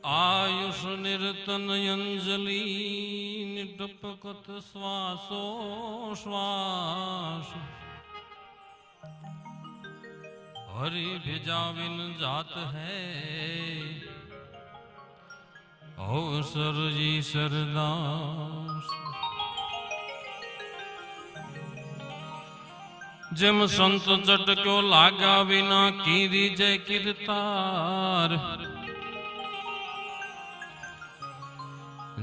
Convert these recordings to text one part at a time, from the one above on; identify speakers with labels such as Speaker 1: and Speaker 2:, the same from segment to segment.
Speaker 1: आयुष निर्तन अंजलि टपकत श्वासो श्वास हरि भिजाविन जात है अवसर जी सरदास जेम संत चटक्यो लागा विना कीरी जय कीर्तार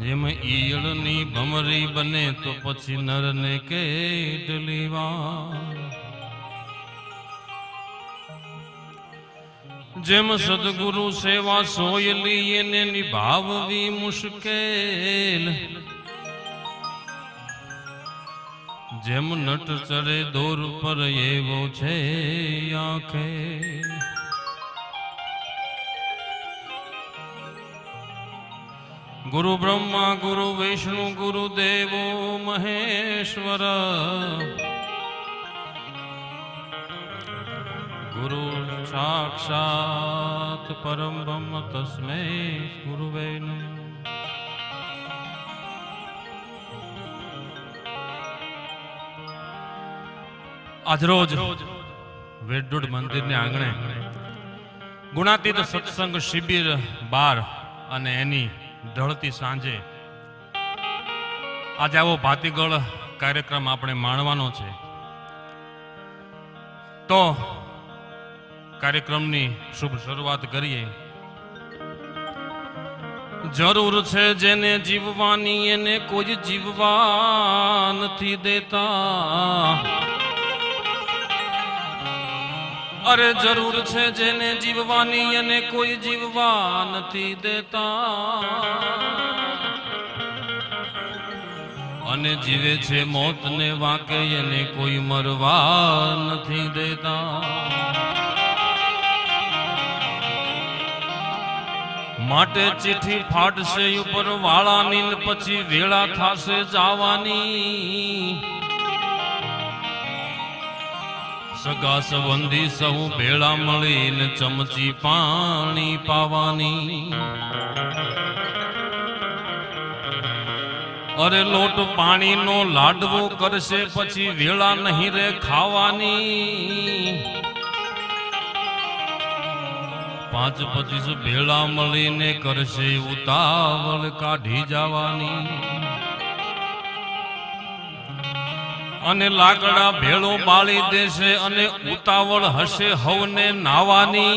Speaker 1: જેમ ઈયળની ભમરી બને તો પછી નરને કેટલી વાર જેમ સદગુરુ સેવા સોયલી એને નિભાવવી મુશ્કેલ જેમ નટ ચડે દોર પર એવો છે આંખે गुरु ब्रह्मा गुरु विष्णु गुरु देवो महेश्वर गुरु साक्षात परम ब्रह्म तस्मै गुरुवे नमः। आज रोज वेडोड मंदिर ने आंगणे गुणातीत सत्संग शिबिर बार अने एनी ढळती सांजे आज आवो भातीगळ कार्यक्रम आपणे माणवानो छे तो कार्यक्रमनी शुभ शुरुआत करीए। जरूर छे जेने जीववानी एने कोई जीववा नथी देता अरे जरूर छे जेने जीववानी एने कोई जीववा नथी देता अने जीवे छे मौत ने वाके एने कोई मरवा नथी देता। माटे चिट्ठी फाटशे उपर वाळानी ने पछी वेळा थाशे जावानी सगा संबंधी सौ भेड़ा मळीने चमची पाणी पावानी अरे लोट पाणी नो लाडवो करशे पछी वेळा नहीं रे खावानी 5-25 भेड़ा मळीने करशे उतावळ काढी जावानी अने लाकड़ा भेड़ो बाળી देशे अने उतावळ हसे हवने नावानी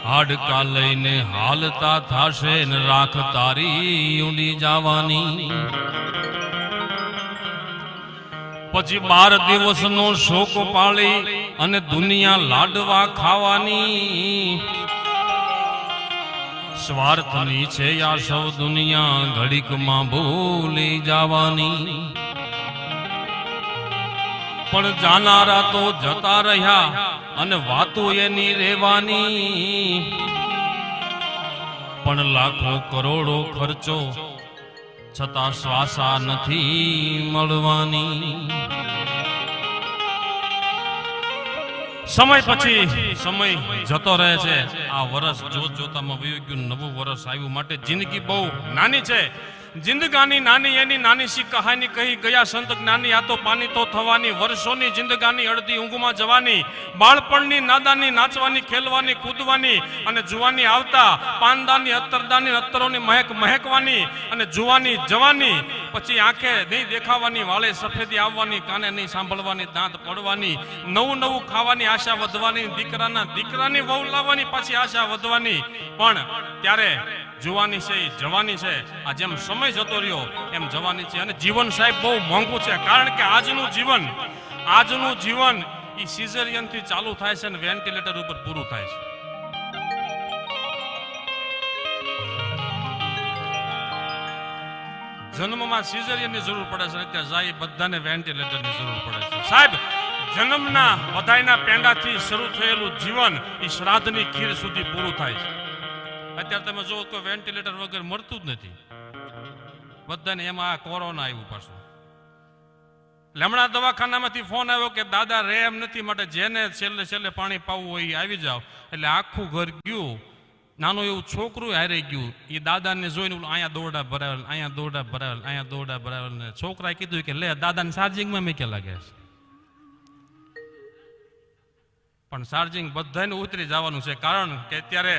Speaker 1: हाडका लईने हालता थाशे ने राख तारी ऊंडी जावानी पछी 12 दिवसनो शोक पाળી अने दुनिया लाडवा खावानी स्वार्थनी छे या सौ दुनिया घड़ीक मां भूली जावानी पण जानारा तो जता रह्या अने वातो एनी रेवानी पण लाखों करोड़ो खर्चो छता श्वासा नथी मळवानी। समय पछी समय जतो रहे छे आ वर्ष जोत जोतामां वયું ગયું નવું વર્ષ આવ્યું માટે જિંદગી બહુ નાની છે जिंदगानी नानी एनी नानी सी कहानी कही गया संत ज्ञानी आ तो पानी तो थवानी वर्षोनी जिंदगानी अड़धी ऊंघमां जवानी बाळपणनी नादानी नाचवानी खेलवानी कूदवानी अने जुवानी आवता पानदानी अत्तरदानी अत्तरोनी महक महकवानी अने जुवानी जवानी पछी आंखे नहीं देखावानी वाळे सफेदी आववानी काने नहीं सांभळवानी दांत पड़वानी नवुं नवुं खावानी आशा वधवानी दीकराना दीकरानी वहू लाववानी पाછી आशा वधवानी पण त्यारे जुवानी से जवानी से आ जेम समय जतो रह्यो एम जवानी छे अने जीवन साहेब बहु मोंघुं छे कारण के आजनुं जीवन ई सीजरियन थी चालू थाय छे अने वेंटिलेटर उपर पूरुं थाय छे। जन्ममां सीजरियननी जरूर पड़े छे अत्यारे जाई बधाने वेंटिलेटरनी जरूर पड़े छे साहेब। जन्मना वधाईना पेंडाथी शरू थयेलुं जीवन ई श्राद्धनी खीर सुधी पूरुं थाय छे। અત્યારે તમે જો કોઈ વેન્ટિલેટર વગર મળતું જ નથી બધાને એમાં કોરોના આવ્યું પાછું લમણા દવાખાનામાંથી ફોન આવ્યો કે દાદા રે એમ નથી માટે જેને છેલ્લે છેલ્લે પાણી પાવું હોય આવી જાવ એટલે આખું ઘર ગયું, નાનું એવું છોકરું હારે ગયું. એ દાદાને જોઈને અહીંયા દોરડા ભરાવેલ, અહીંયા દોરડા ભરાવેલ, અહીંયા દોરડા ભરાવેલ. ને છોકરાએ કીધું કે લે દાદાને ચાર્જિંગમાં મેં કે લાગે છે. પણ ચાર્જિંગ બધાને ઉતરી જવાનું છે, કારણ કે અત્યારે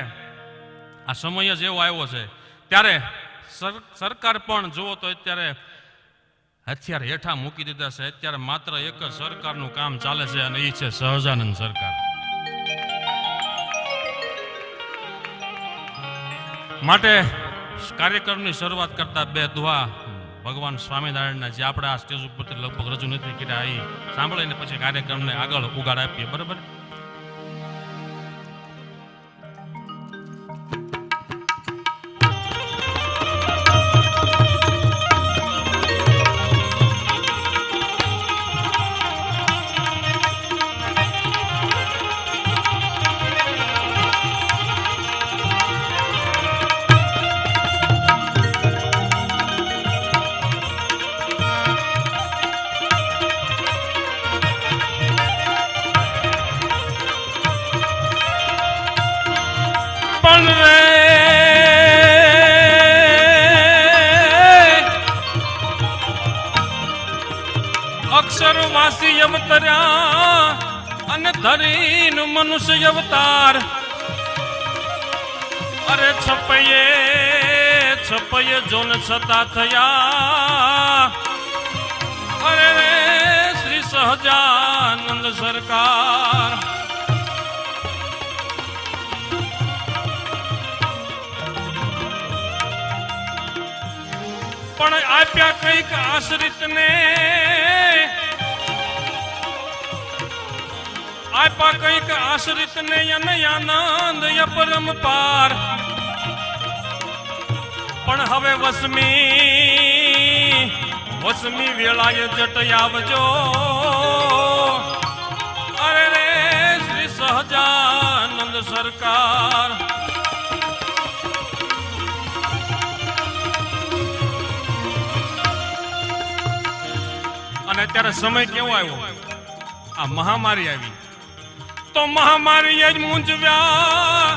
Speaker 1: આ સમય જ એવો આવ્યો છે. ત્યારે સરકાર પણ જુઓ તો અત્યારે હથિયાર હેઠા મૂકી દીધા છે. અત્યારે માત્ર એક જ સરકારનું કામ ચાલે છે, અને એ છે સહજાનંદ સરકાર. માટે કાર્યક્રમની શરૂઆત કરતા બે દુહા ભગવાન સ્વામિનારાયણના, જે આપણે આ સ્ટેજ ઉપરથી લગભગ રજૂ નથી કર્યા, એ સાંભળીને પછી કાર્યક્રમને આગળ ઉગાડ આપીએ. બરાબર? અક્ષરવાસી અવતર્યા અને ધરીન મનુષ્ય અવતાર. અરે છપૈયે જોન છતા થયા. અરે શ્રી સહજાનંદ સરકાર. પણ આપ્યા કઈક આશ્રિત ને, આપ્યા કઈક આશ્રિત ને અને આનંદ અપરંપાર. પણ હવે વસમી વેળાએ જટ આવજો. અરે રે શ્રી સહજાનંદ સરકાર. અને અત્યારે સમય કેવો આવ્યો, આ મહામારી આવી તો મહામારી જ મૂંઝવ્યા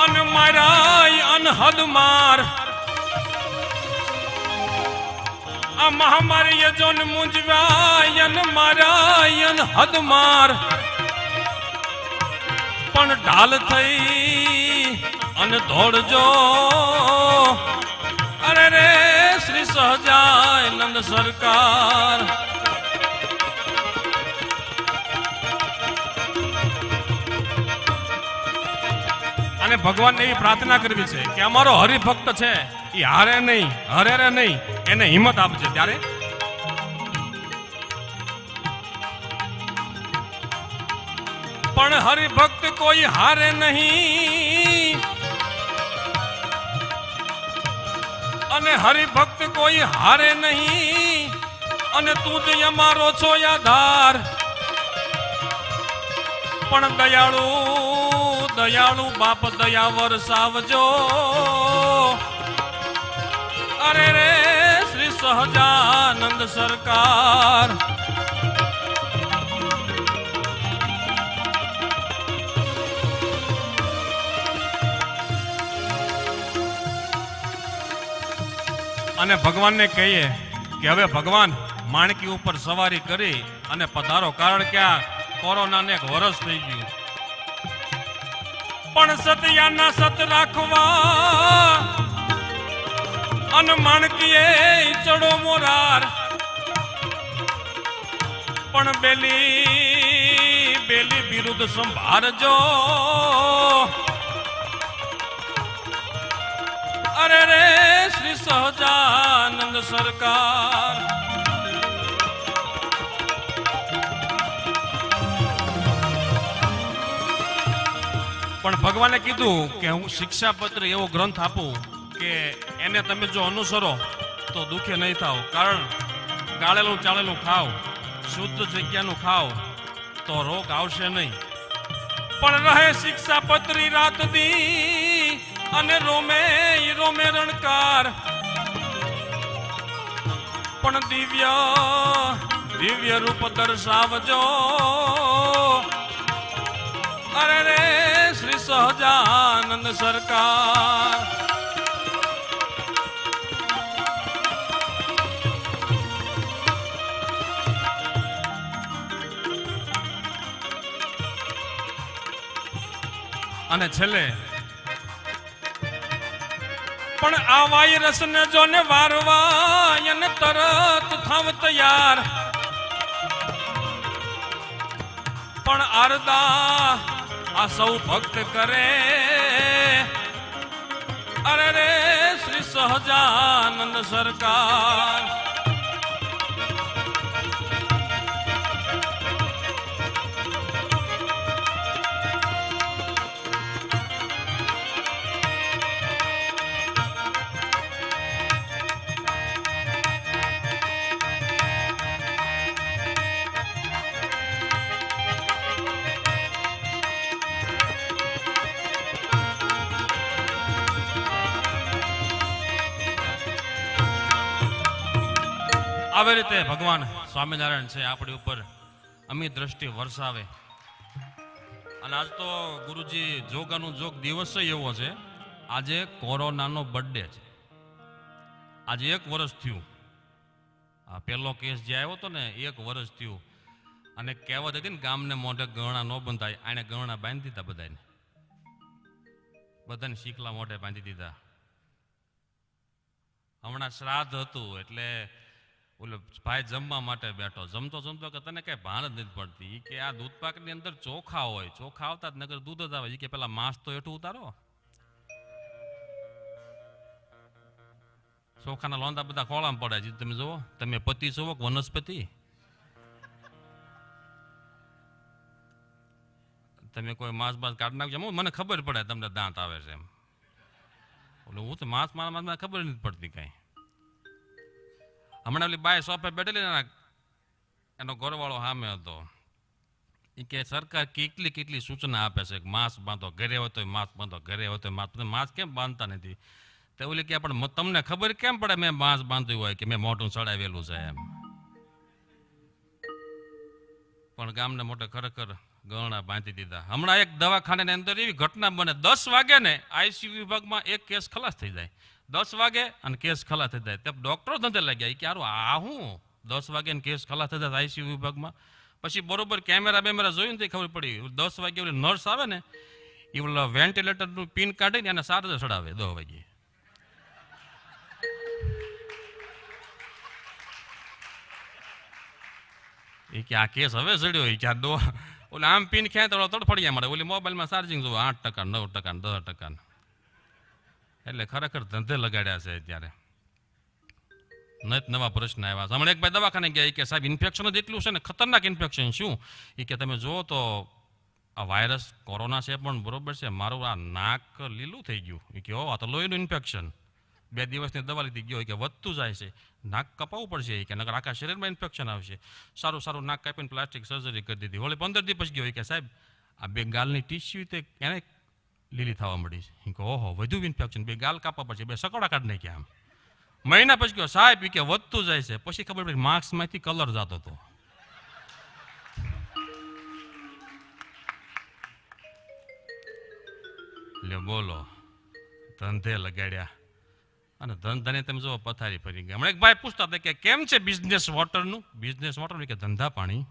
Speaker 1: અને માર્યા અનહદ માર. આ મહામારી જોન મૂંઝવ્યા અને માર્યા અનહદ માર. પણ ઢાલ થઈ અને દોડજો. અરે રે શ્રી સહજાનંદ સરકાર. અને ભગવાનને એવી પ્રાર્થના કરવી છે કે અમારો હરિભક્ત છે એ હારે નહીં, હરે નહીં, એને હિંમત આપજે. ત્યારે પણ હરિભક્ત કોઈ હારે નહીં, અને હરિભક્ત કોઈ હારે નહીં, અને તું જ અમારો છો આધાર. પણ દયાળુ બાપ દયા વરસાવજો. અરે રે શ્રી સહજાનંદ સરકાર. અને ભગવાનને કહીએ કે હવે ભગવાન માણકી ઉપર સવારી કરી અને પધારો, કારણ કે આ કોરોનાને એક વરસ થઈ ગયું. પણ સત્યાના સત રાખવા અને માણકીએ ચડો મોરાર. પણ બેલી વિરુદ્ધ સંભાળજો. અરે રે શ્રી સહજાનંદ સરકાર. પણ ભગવાને કીધું કે હું શિક્ષાપત્ર એવો ગ્રંથ આપું કે એને તમે જો અનુસરો તો દુઃખે નહીં થાવ. કારણ ગાળેલું ચાળેલું ખાવ, શુદ્ધ જગ્યાનું ખાવ તો રોગ આવશે નહીં. પણ રહે શિક્ષાપત્રી રાત દી અને રોમે રણકાર. પણ દિવ્ય રૂપ દર્શાવજો. અરે રે શ્રી સહજાનંદ સરકાર અને છેલ્લે પણ આ વાયરસ ને જો ને વારવા એને તરત થાવ તૈયાર પણ આરદા આ સૌ ભક્ત કરે અરે રે શ્રી સહજાનંદ સરકાર આવી રીતે ભગવાન સ્વામિનારાયણ છે આપણી ઉપર અમી દ્રષ્ટિ વરસાવે. અને આજ તો ગુરુજી જોગાનું જોગ દિવસ એવો છે, આજે કોરોનાનો બર્થડે છે. આજે 1 વર્ષ થયું, આ પહેલો કેસ જે આવ્યો હતો ને 1 વર્ષ થયું. અને કહેવત હતી ને ગામને મોઢે ગરણા ન બંધાય, આને ગરણા બાંધી દીધા બધાને શીખલા મોઢે બાંધી દીધા. હમણાં શ્રાદ્ધ હતું એટલે ઓલો ભાઈ જમવા માટે બેઠો, જમતો કે તને કઈ ભાન જ નથી પડતી કે આ દૂધ પાકની અંદર ચોખા હોય, ચોખા આવતા જ નગર દૂધ જ આવે કે પેલા માંસ તો એઠું ઉતારો. ચોખાના લોંદા બધા ખોળામાં પડે છે. તમે જુઓ, તમે પતિ છો કે વનસ્પતિ? તમે કોઈ માંસ બાસ કાઢી નાખજો, મને ખબર પડે તમને દાંત આવે છે એમ. હું તો માંસ મારા ખબર નથી પડતી કઈ. હમણાં ઓલી બાય સોફે બેઠેલી ને એનો ઘરવાળો સામે હતો, એ કે સરકાર કેટલી સૂચના આપે છે કે માંસ બાંધો, ઘરે હોય તો માંસ બાંધો, ઘરે હોય તો માંસ કેમ બાંધતા નથી? તો ઓલી કે પણ તમને ખબર કેમ પડે મેં માંસ બાંધ્યું હોય કે મેં મોઢું ચડાવેલું છે એમ. પણ ગામને મોટે ખરેખર ગરણા બાંધી દીધા. હમણાં એક દવાખાનાની અંદર એવી ઘટના બને, 10 વાગે ને આઈસીયુ વિભાગમાં એક કેસ ખલાસ થઈ જાય. 10 વાગે અને કેસ ખલાસ થઈ જાય. તે ડોક્ટરો ધંધે લાગ્યા કે યાર આ હું 10 વાગે કેસ ખલાસ થઈ જાય આઈસીયુ વિભાગમાં. પછી બરોબર કેમેરા જોયું ને ખબર પડી 10 વાગે ઓલી નર્સ આવે ને એ ઓલા વેન્ટિલેટરનું પિન કાઢીને એને સારવાર ચડાવે 10 વાગે. એ કે આ કેસ હવે ચડ્યો કે આ ઓલે આમ પિન ખેંચ તડફડિયા મળે. ઓલી મોબાઈલમાં ચાર્જિંગ જોવો 8%, 9%, 10%. એટલે ખરેખર ધંધે લગાડ્યા છે અત્યારે. નવા પ્રશ્ન આવ્યા છે. હમણાં એક ભાઈ દવાખાને ગયા કે સાહેબ ઇન્ફેક્શન જ એટલું છે ને, ખતરનાક ઇન્ફેક્શન. શું? એ કે તમે જુઓ તો આ વાયરસ કોરોના છે પણ બરોબર છે, મારું આ નાક લીલું થઈ ગયું. એ કે આ તો લોહીનું ઇન્ફેક્શન. 2 દિવસની દવા લીધી, ગયો કે વધતું જાય છે, નાક કપાવવું પડશે કે નકર આખા શરીરમાં ઇન્ફેક્શન આવશે. સારું નાક કાપીને પ્લાસ્ટિક સર્જરી કરી દીધી. વળી 15 દિવસ પછી ગયો કે સાહેબ આ 2 ગાલની ટીસ્યુ તે એને લીલી થવા મળી છે. કે ઓહો વધુ ઇન્ફેક્શન, 2 ગાલ કાપવા પડશે, 2 સકોડા કાઢી નાખ્યા આમ. મહિના પછી ગયો સાહેબ કે વધતું જાય છે. પછી ખબર પડી માસ્કમાંથી કલર જતો હતો. એટલે બોલો ધંધે લગાડ્યા અને ધંધાને તમે જો પથારી ફરી ગયા. હમણાં એક ભાઈ પૂછતા હતા કે કેમ છે બિઝનેસ વોટરનું કે ધંધા પાણી.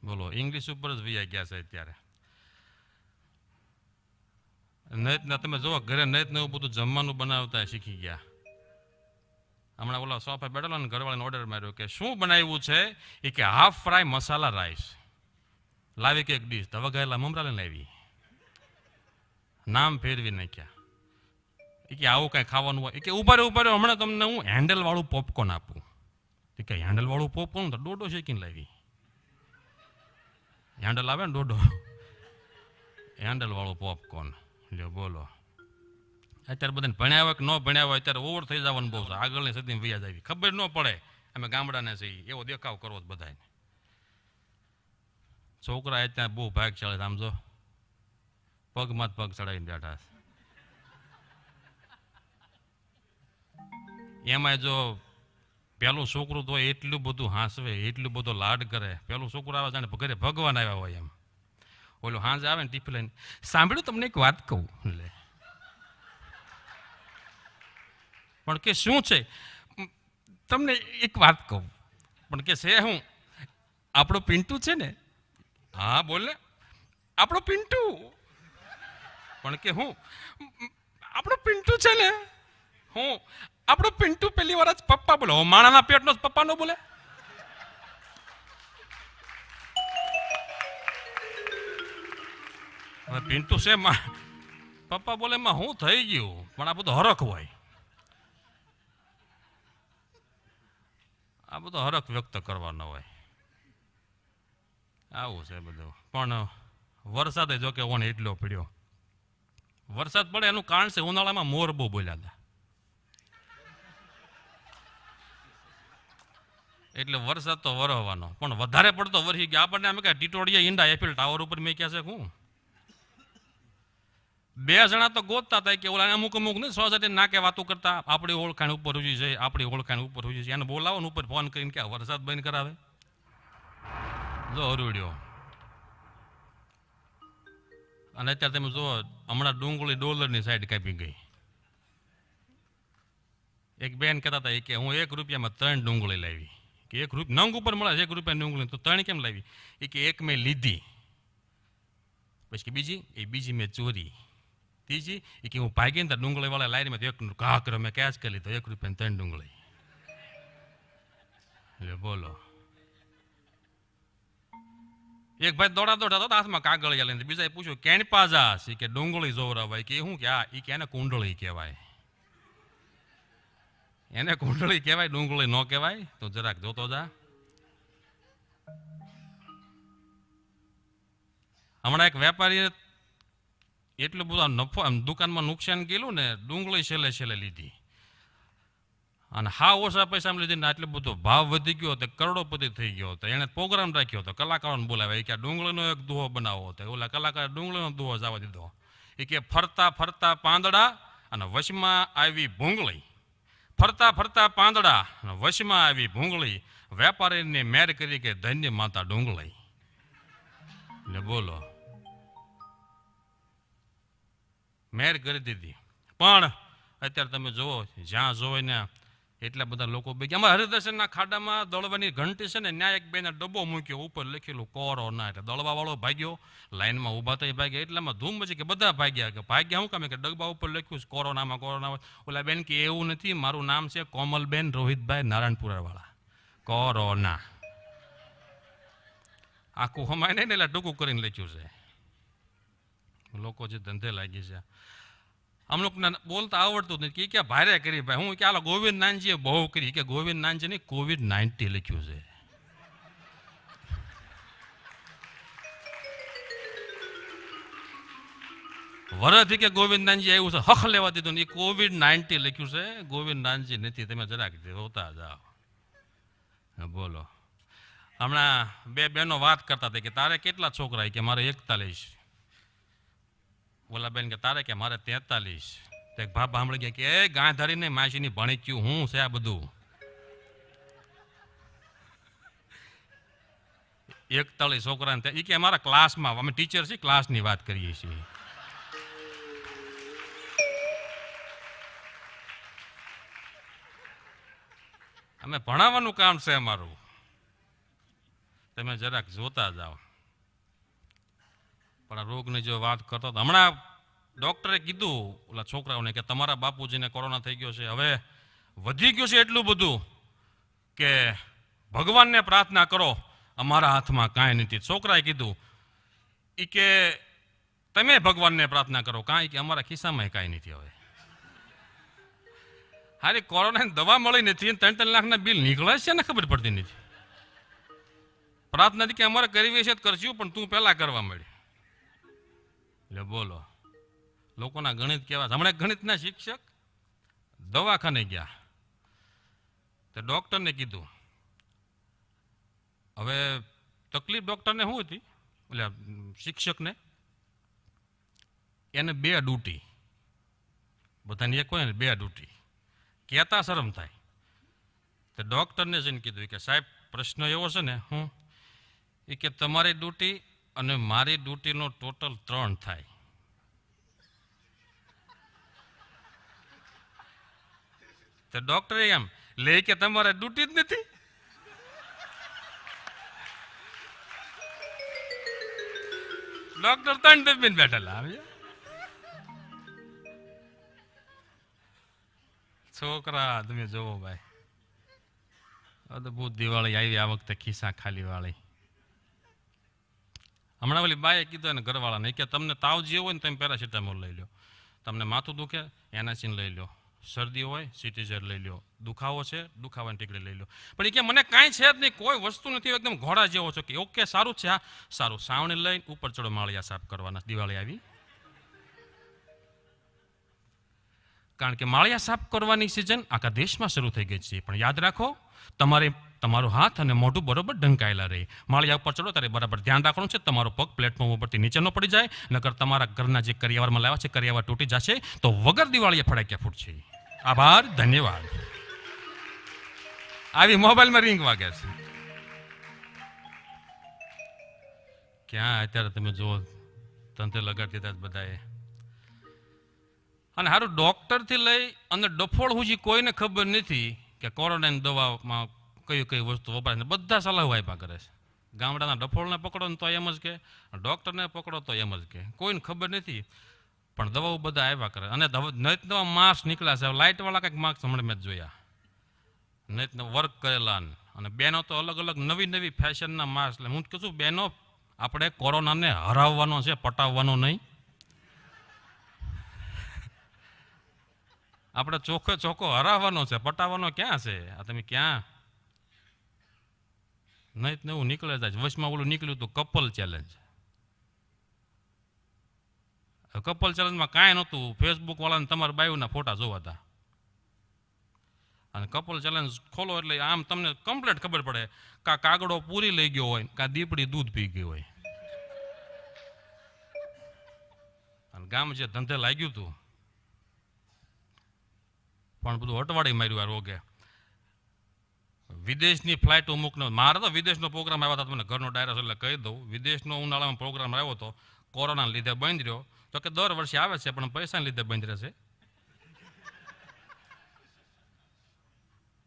Speaker 1: બોલો ઇંગ્લિશ ઉપર જ વૈયા ગયા છે અત્યારે. તમે જુઓ ઘરે નવું બધું જમવાનું બનાવતા શીખી ગયા. હમણાં ઓલા સોફા બેઠેલો ને ઘરવાળાને ઓર્ડર માર્યો કે શું બનાવ્યું છે? એ કે હાફ ફ્રાય મસાલા રાઈસ લાવી કે એક ડીશ તો વઘારેલા મમરા લઈને લાવી, નામ ફેરવી નાખ્યા. એ કે આવું કઈ ખાવાનું હોય? એ કે ઉભા રહ્યો હમણાં તમને હું હેન્ડલ વાળું પોપકોર્ન આપું. એ કે હેન્ડલ વાળું પોપકોર્ન તો ડોડો શેકીને લાવી. હેન્ડલ આવે ને ડોડો, હેન્ડલ વાળું પોપકોર્ન. લ્યો બોલો અત્યારે બધાને ભણ્યા હોય કે ન ભણ્યા હોય અત્યારે ઓવર થઈ જવાનું બહુ છે. આગળની સદીમાં વ્યાજ આવી ખબર ન પડે અમે ગામડાને છીએ એવો દેખાવ કરવો જ બધાને. છોકરા અત્યારે બહુ ભાગ ચડે, આમ જો પગમાં જ પગ ચડાવીને બેઠા. એમાં જો પેલું છોકરું તો એટલું બધું હાંસવે, એટલું બધું લાડ કરે. પેલું છોકરું આવે જાણે ઘરે ભગવાન આવ્યા હોય એમ. ઓલો હાંજ આવે ને ટીફી લઈને, સાંભળ્યું તમને એક વાત કહું. લે પણ કે શું છે? તમને એક વાત કહું. પણ કે છે હું? આપણો પિન્ટુ છે ને, હા બોલે, આપણો પિન્ટુ. પણ કે હું? આપણો પિન્ટુ છે ને, હું આપણો પિન્ટુ પેલી વાર જ પપ્પા બોલો. માણાના પેટનો પપ્પા નો બોલે. હવે પિન્ટુ છે પપ્પા બોલે એમાં હું થઈ ગયું? પણ આ બધો હરખ હોય, આ બધો હરખ વ્યક્ત કરવાનો હોય, આવું છે બધું. પણ વરસાદે જો કે ઓને એટલો પડ્યો. વરસાદ પડે એનું કારણ છે ઉનાળામાં મોર બહુ બોલ્યા હતા, એટલે વરસાદ તો વરહવાનો. પણ વધારે પડતો વરસી ગયા આપણને અમે કે ટીટોડિયા ઈંડા એફિલ ટાવર ઉપર મેં ક્યાં છે હું? 2 જણા તો ગોતતા હતા કે ઓલા અમુક ને સોસાયટી નાકે વાતો કરતા, આપણી ઓળખાણ ઉપર ઉજી છે, આપણી ઓળખાણ ઉપર ઉજી છે, એને બોલાવો ને ઉપર ફોન કરીને કે વરસાદ બંધ કરાવે. જો હરુડ્યો. અને અત્યારે તમે જુઓ, હમણાં ડુંગળી $1ની સાઈડ કાપી ગઈ. એક બેન કહેતા હતા કે હું 1 રૂપિયામાં 3 ડુંગળી લાવી. કે 1 રૂપિયા નંગ ઉપર મળે 1 રૂપિયા ડુંગળી, તો 3 કેમ લાવી? એ કે 1 મેં લીધી, પછી કે બીજી મેં ચોરી, ત્રીજી એ કે હું ભાગી ને ડુંગળી વાળા લારીમાં 1 ઘા કર્યો, મેં કેશ કરી લીધો 1 રૂપિયા 3 ડુંગળી. એટલે બોલો. એક ભાઈ દોડા હતો હાથમાં કાગળિયા લઈને, બીજાએ પૂછ્યું કેણ પાજા કે ડુંગળી જોવરાવાય. કે શું કે આ એ કે એને કુંડળી કહેવાય, એને કુંડળી કહેવાય, ડુંગળી ન કહેવાય. તો જરાક જોતો જા. હમણાં એક વેપારીએ એટલું બધું નફો દુકાનમાં નુકસાન ગયેલું ને, ડુંગળી છેલ્લે લીધી અને હા ઓછા પૈસામાં લીધી ને આટલો બધો ભાવ વધી ગયો હતો, કરોડોપતિ થઈ ગયો હતો. એને પ્રોગ્રામ રાખ્યો હતો, કલાકારોને બોલાવ્યા કે આ ડુંગળીનો એક દુહો બનાવો હતો. ઓલા કલાકાર ડુંગળીનો દુહો જવા દીધો. એ કે ફરતા ફરતા પાંદડા અને વશમાં આવી ભૂંગળી, ફરતા ફરતા પાંદડા અને વશમાં આવી ભૂંગળી, વેપારીને મેર કરી કે ધન્ય માતા ડુંગળી. એટલે બોલો, મેર કરી દીધી. પણ અત્યારે તમે જુઓ, જ્યાં જોવો ને એટલા બધા લોકો બે ગયા. અમારા હરિદર્શનના ખાડામાં દળવાની ઘંટી છે ને, ન્યાય એક બેને ડબ્બો મૂક્યો, ઉપર લખેલું કોરોના. એટલે દળવા વાળો ભાગ્યો, લાઈનમાં ઊભા થઈ ભાગ્યા. એટલામાં ધૂમ મચી કે બધા ભાગ્યા. કે ભાગ્યા શું કામે? કે ડબ્બા ઉપર લખ્યું કોરોનામાં કોરોના. ઓલા બેન કે એવું નથી, મારું નામ છે કોમલબેન રોહિતભાઈ નારાયણપુરા વાળા, કોરોના. આખું હમાય નહીં ને એટલે ટૂંકું કરીને લખ્યું છે. લોકો જે ધંધે લાગી છે. અમુકને બોલતા આવડતું નથી કે ક્યાં ભારે કરી ભાઈ. હું કે આલો ગોવિંદ નાનજીએ બહુ કરી. કે ગોવિંદ નાનજી નહીં, COVID-19 લખ્યું છે. વરથી કે ગોવિંદ નાનજી આવ્યું છે, હખ લેવા દીધું ને, એ COVID-19 લખ્યું છે, ગોવિંદ નાનજી નથી. તમે જરાક હોતા જાઓ. બોલો. હમણાં 2 બહેનો વાત કરતા હતા કે તારે કેટલા છોકરા? કે મારે 41. ઓલા બેન કે તારે? કે મારે 43. તો એક ભાપ સાંભળી ગયા કે એ ગાંધારીને માસીની ભણી ગયું હું છે આ બધું. 41 છોકરાને. એ કે અમારા ક્લાસમાં, અમે ટીચર છીએ, ક્લાસની વાત કરીએ છીએ. અમે ભણાવવાનું કામ છે અમારું. તમે જરાક જોતા જાઓ. પણ આ રોગની જો વાત કરતો હતો, હમણાં ડૉક્ટરે કીધું ઓલા છોકરાઓને કે તમારા બાપુજીને કોરોના થઈ ગયો છે, હવે વધી ગયું છે એટલું બધું કે ભગવાનને પ્રાર્થના કરો, અમારા હાથમાં કાંઈ નથી. છોકરાએ કીધું એ કે તમે ભગવાનને પ્રાર્થના કરો, કાંઈ કે અમારા ખિસ્સામાં કાંઈ નથી. હવે હારી કોરોનાની દવા મળી નથી, 3-3 લાખના બિલ નીકળે છે ને ખબર પડતી નથી. પ્રાર્થના કે અમારે કરવી છે કરશું, પણ તું પહેલા કરવા મળી. એટલે બોલો, લોકોના ગણિત કેવા. હમણાં ગણિતના શિક્ષક દવાખાને ગયા તો ડૉક્ટરને કીધું, હવે તકલીફ ડૉક્ટરને શું હતી, એટલે શિક્ષકને એને 2 ડ્યુટી, બધાને એક હોય ને 2 ડ્યુટી, કહેતા શરમ થાય. તો ડૉક્ટરને જઈને કીધું કે સાહેબ પ્રશ્ન એવો છે ને, હું એ કે તમારી ડ્યુટી અને મારી ડ્યુટીનો ટોટલ 3 થાય. તો ડોક્ટરે એમ લે કે તમારે ડ્યુટી જ નથી. ડોક્ટર 3 દબીને બેઠેલા. છોકરા તમે જોવો ભાઈ, અદભુત દિવાળી આવી આ વખતે, ખિસ્સા ખાલી વાળી. હમણાં ઓલી બાએ કીધું ને ઘરવાળાને કે તમને તાવ જે હોય ને તમે પેરાસિટામોલ લઈ લો, તમને માથું દુખે એનાસીન લઈ લો, શરદી હોય સિટીઝર લઈ લો, દુખાવો છે દુખાવાની ટીકડી લઈ લો. પણ એ કે મને કાંઈ છે જ નહીં, કોઈ વસ્તુ નથી, એકદમ ઘોડા જેવો છો. કે ઓકે સારું છે, હા સારું. સાવણી લઈને ઉપર ચડો, માળિયા સાફ કરવાના. દિવાળી આવી, કારણ કે માળિયા સાફ કરવાની સિઝન આખા દેશમાં શરૂ થઈ ગઈ છે. પણ યાદ રાખો, તમારો હાથ અને મોઢું બરોબર ઢંકાયેલા રહે. માળિયા ઉપર ચડો ત્યારે બરાબર ધ્યાન રાખવાનું છે, તમારો પગ પ્લેટફોર્મ ઉપરથી નીચે ન પડી જાય, નકર તમારા ઘરના જે કરિયાવરમાં લાવ્યા છે કરિયાવર તૂટી જશે, તો વગર દિવાળીએ ફડાક્યા ફૂટશે. આભાર, ધન્યવાદ. આવી મોબાઈલમાં રિંગ વાગે છે. ક્યાં અત્યારે તમે જુઓ તંત્ર લગાડતી હતા બધાએ. અને સારું, ડોક્ટરથી લઈ અને ડફોળ હુજી કોઈને ખબર નથી કે કોરોનાની દવામાં કઈ કઈ વસ્તુ વપરાય. બધા સલાહ આપ્યા કરે છે. ગામડાના ડફોળને પકડો ને તો એમ જ કે, ડોક્ટરને પકડો તો એમ જ કે, કોઈને ખબર નથી. પણ દવાઓ બધા આવ્યા કરે. અને નત નવા માસ્ક નીકળ્યા છે. લાઇટવાળા કંઈક માસ્ક હમણાં મેં જોયા, નત વર્ક કરેલા. અને બેનો તો અલગ અલગ નવી નવી ફેશનના માસ્ક. એટલે હું કહું છું બેનો, આપણે કોરોનાને હરાવવાનો છે, પટાવવાનો નહીં. આપણે ચોખ્ખો ચોખ્ખો હરાવવાનો છે, પટાવવાનો ક્યાં છે? આ તમે ક્યાં નહીં નવું નીકળે જાય. વચમાં ઓલું નીકળ્યું હતું કપલ ચેલેન્જ. કપલ ચેલેન્જમાં કાંઈ નહોતું, ફેસબુક વાળાને તમારા બાયુના ફોટા જોવા હતા. અને કપલ ચેલેન્જ ખોલો એટલે આમ તમને કમ્પ્લીટ ખબર પડે, કા કાગડો પૂરી લઈ ગયો હોય, કા દીપડી દૂધ પી ગઈ હોય. અને ગામ જે ધંધે લાગ્યું હતું પણ બધું અટવાડી માર્યું આ રોગે. વિદેશની ફ્લાઇટ અમુકનો, મારે તો વિદેશનો પ્રોગ્રામ આવ્યો હતો, મને ઘરનો ડાયરો એટલે કહી દઉં. વિદેશનો ઉનાળામાં પ્રોગ્રામ આવ્યો હતો, કોરોનાના લીધે બંધ રહ્યો. તો કે દર વર્ષે આવે છે પણ પૈસાના લીધે બંધ રહેશે.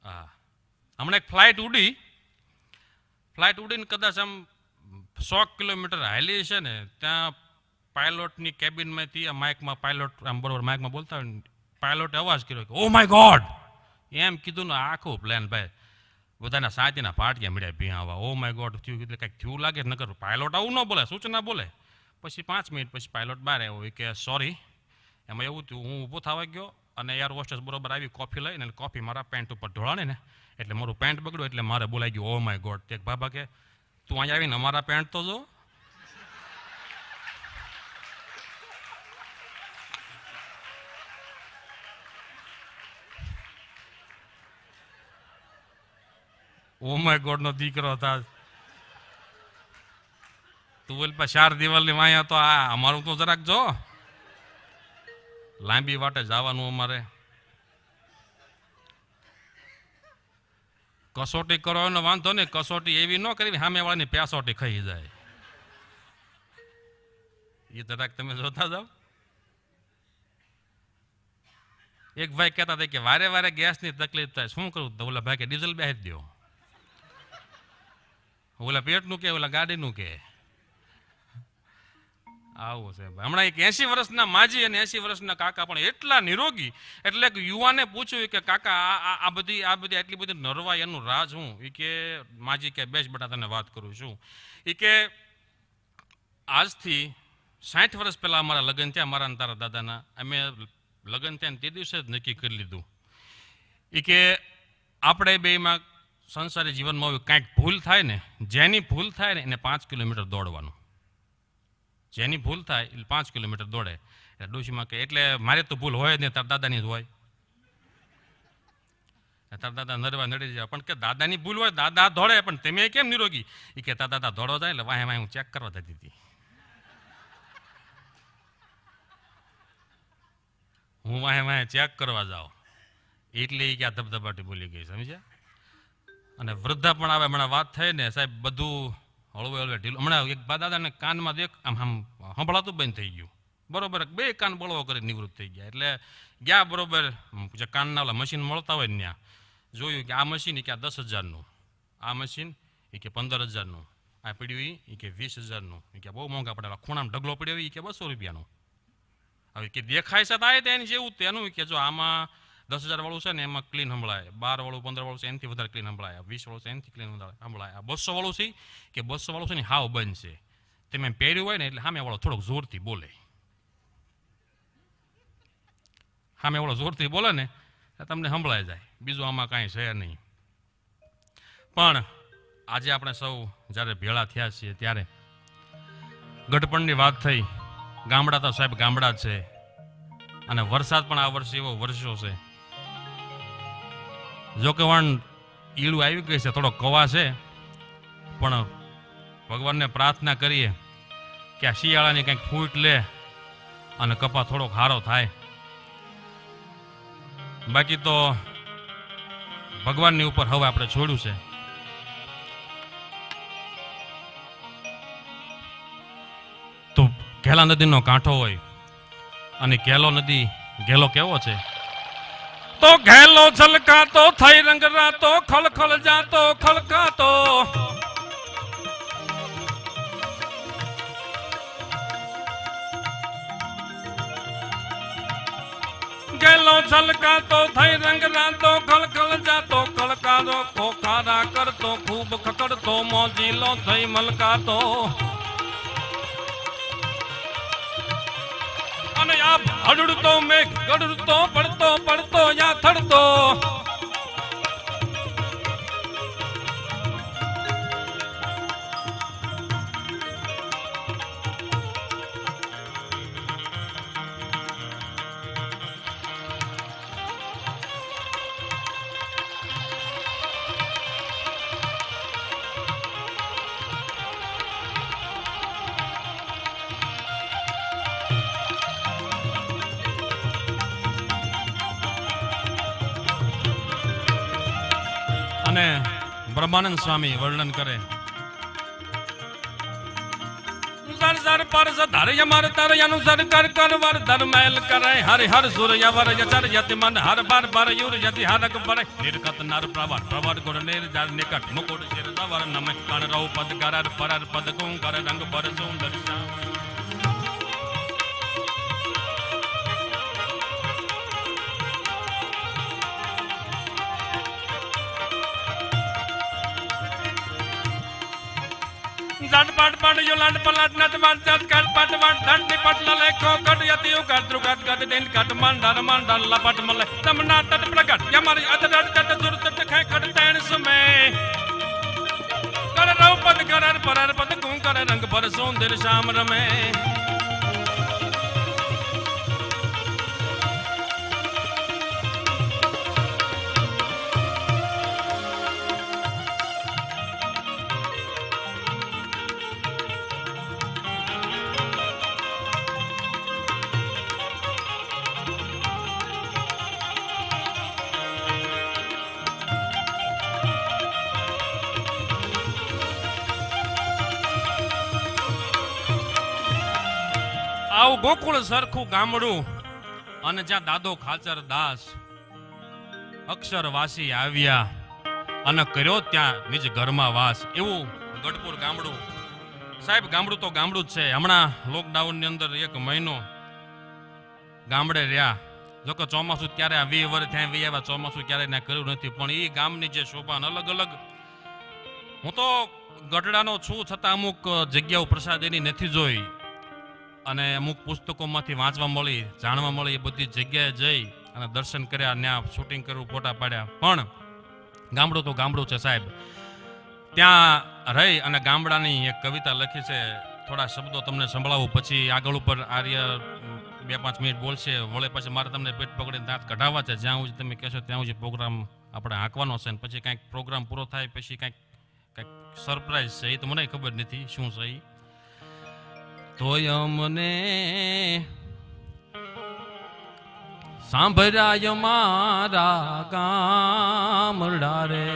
Speaker 1: હા, હમણાં એક ફ્લાઇટ ઉડીને કદાચ આમ 100 કિલોમીટર હાલી છે ને, ત્યાં પાયલોટની કેબિનમાંથી આ માઇકમાં, પાયલોટ આમ બરોબર માઇકમાં બોલતા હોય, પાયલોટે અવાજ કર્યો કે ઓ માય ગોડ, એમ કીધું ને આખું પ્લેન ભાઈ બધાના સાતીના પાટિયા મળ્યા ભીહાવા. ઓ માય ગોડ થયું, એટલે કંઈક થયું લાગે ન કરું. પાયલોટ આવું ન બોલે, સૂચના બોલે. પછી 5 મિનિટ પછી પાયલોટ બહાર આવ્યો કે સોરી. એમાં એવું થયું, હું ઊભો થવા ગયો અને એર હોસ્ટેસ બરોબર આવી કોફી લઈને, કોફી મારા પેન્ટ ઉપર ઢોળાણી ને, એટલે મારું પેન્ટ બગડ્યું. એટલે મારે બોલાઈ ગયું ઓ માય ગોડ. તે બાબા કે તું અહીંયા આવીને અમારા પેન્ટ તો જો. ઓ માય ગોડ નો દીકરો હતા તું. બોલ 4 દિવાલની વાયા તો આ અમારું તો જરાક જો. લાંબી વાટે જવાનું અમારે. કસોટી કરવાનો વાંધો નહીં, કસોટી એવી ન કરી સામે વાળાની પેસોટી ખાઈ જાય. એ જરાક તમે જોતા જાઓ. એક ભાઈ કહેતા હતા કે વારે વારે ગેસની તકલીફ થાય, શું કરું? તો ઓલા ભાઈ કે ડીઝલ બેસી દો. ઓલા પેટનું કે ઓલા ગાડીનું કે આવું છે. હમણાં એક 80 વર્ષના માજી અને 80 વર્ષના કાકા પણ એટલા નિરોગી, એટલે કે યુવાને પૂછ્યું કે કાકા આ બધી આટલી બધી નરવાઈ એનું રાજ હું? એ કે માજી કે બેસ બેટા તને વાત કરું છું. એ કે આજથી 60 વર્ષ પહેલા અમારા લગ્ન થયા, મારા અને તારા દાદાના. અમે લગ્ન થયા તે દિવસે જ નક્કી કરી લીધું. એ કે આપણે બેમાં સંસારી જીવનમાં કાંઈક ભૂલ થાય ને, જેની ભૂલ થાય ને એને 5 કિલોમીટર દોડવાનું. જેની ભૂલ થાય એટલે 5 કિલોમીટર દોડે. એટલે ડોશીમાં કે એટલે મારે તો ભૂલ હોય જ નહીં, તાર દાદાની જ હોય. તાર દાદા નરવા નડી જાય. પણ કે દાદાની ભૂલ હોય, દાદા દોડે, પણ તમે કેમ નિરોગી? એ કે તાર દાદા દોડો જાય એટલે વાહે હું ચેક કરવા જતી હતી. હું વાહે ચેક કરવા જાઉં એટલે એ ક્યાં ધબધબાટી બોલી ગઈ, સમજ્યા? અને વૃદ્ધા પણ આવે. હમણાં વાત થઈ ને સાહેબ, બધું હળવે હળવે ઢીલું. હમણાં એક બા દાદાને કાનમાં દેખ આમ આમ સંભળાતું બંધ થઈ ગયું. બરોબર બે કાન બળવો કરી નિવૃત્ત થઈ ગયા. એટલે ગયા બરોબર જે કાનના ઓલા મશીન મળતા હોય ને ત્યાં જોયું કે આ મશીન કે આ 10,000નું, આ મશીન એ કે 15,000નું, આ પડ્યું એ કે 20,000નું, એ કે બહુ મોંઘા પડેલા. ખૂણામાં ઢગલો પડ્યો એ કે 200 રૂપિયાનું. હવે કે દેખાય છે તો એની જેવું તેનું કે જો આમાં 10,000 વાળું છે ને એમાં ક્લીન સંભળાય, 12 વાળું 15 વાળું છે એનાથી વધારે ક્લીન સંભળાય, 20 વાળું છે એનાથી ક્લીન સંભળાય, 200 વાળું છે કે 200 વાળું છે ને હાવ બંધ છે. તમે પહેર્યું હોય ને એટલે સામે વાળો થોડોક જોરથી બોલે, સામે વાળો જોરથી બોલે ને તમને સંભળાય જાય, બીજું આમાં કાંઈ છે નહીં. પણ આજે આપણે સૌ જ્યારે ભેળા થયા છીએ ત્યારે ગઢપણની વાત થઈ. ગામડા તો સાહેબ ગામડા જ છે અને વરસાદ પણ આ વર્ષે એવો વરસ્યો છે. જો કે વણ ઈળું આવી ગઈ છે, થોડો કવા છે, પણ ભગવાનને પ્રાર્થના કરીએ કે આ શિયાળાની કંઈક ફૂટ લે અને કપા થોડોક હારો થાય. બાકી તો ભગવાનની ઉપર હવે આપણે છોડ્યું છે. તો ઘેલા નદીનો કાંઠો હોય અને ઘેલો નદી ઘેલો કેવો છે તો ઘેલો છલકાતો થઈ રંગ રાતો ખલખલ જાતો ખલકાતો. ઘેલો છલકાતો થઈ રંગ રાતો ખલખલ જાતો ખલકાતો, ખોખારા કરતો ખૂબ ખકડતો મોજીલો થઈ મલકાતો. અને આ હડડતો મેઘ ગડડતો પડતો પડતો યા થડતો. અને બ્રહ્માનંદ સ્વામી વર્ણન કરે સર સર પર સધાર યમર તર અનુસર કર કર વર ધર્મેલ કરે હરિ હર સૂર્ય વર યચર યતિ મન હર બાર બાર યુર યતિ હરક પર નિર્ગત નર પ્રવર પ્રવર ગુણ નિર્જર નિકટ મુકુટ શિર સવર નમ કણ રૌ પદ કરર પરર પદ ગું કર રંગ પર સુંદર શ્યામ. જટ પટ પટ યુ લટ પલટ નટ મટ જટ કટ પટ વટ ધંટી પટ લલે ખો કટ યતિ યુ કટ દ્રુગત કટ દિન કટ મંડર મંડર લપટ મલે તમના તટ પ્રગટ યમરી અતટ તટ સુર તટ ખે કટ તેણ સમે કર રૌ પદ કરર પરર પદ કું કર રંગ પર સુંદર શ્યામ રમે. આવું ગોકુળ સરખું ગામડું અને જ્યાં દાદો ખાચર દાસ અક્ષરવાસી આવ્યા અને કર્યો ત્યાં નિજ ઘરમાં વાસ, એવું ગઢપુર ગામડું. સાહેબ ગામડું તો ગામડું જ છે. હમણાં લોકડાઉનની અંદર 1 મહિનો ગામડે રહ્યા. જોકે ચોમાસું ક્યારે આ 20 વર્ષ ત્યાં આવ્યા, ચોમાસું ક્યારે ના કર્યું નથી, પણ એ ગામની જે શોભા અલગ અલગ. હું તો ગઢડાનો છું છતાં અમુક જગ્યાઓ પ્રસાદીની નથી જોઈ અને અમુક પુસ્તકોમાંથી વાંચવા મળી, જાણવા મળી. એ બધી જગ્યાએ જઈ અને દર્શન કર્યા, ત્યાં શૂટિંગ કર્યું, ફોટા પાડ્યા. પણ ગામડું તો ગામડું છે સાહેબ. ત્યાં રહી અને ગામડાની એક કવિતા લખી છે, થોડા શબ્દો તમને સંભળાવું, પછી આગળ ઉપર આર્ય 2-5 મિનિટ બોલશે, વળે પછી મારે તમને પેટ પકડીને દાંત કઢાવવા છે. જ્યાં સુધી તમે કહેશો ત્યાં સુધી પ્રોગ્રામ આપણે હાંકવાનો છે, અને પછી કાંઈક પ્રોગ્રામ પૂરો થાય પછી કાંઈક સરપ્રાઈઝ છે, એ તો મને ખબર નથી શું છે. તોય મને સાંભળાય મારા ગામડા રે,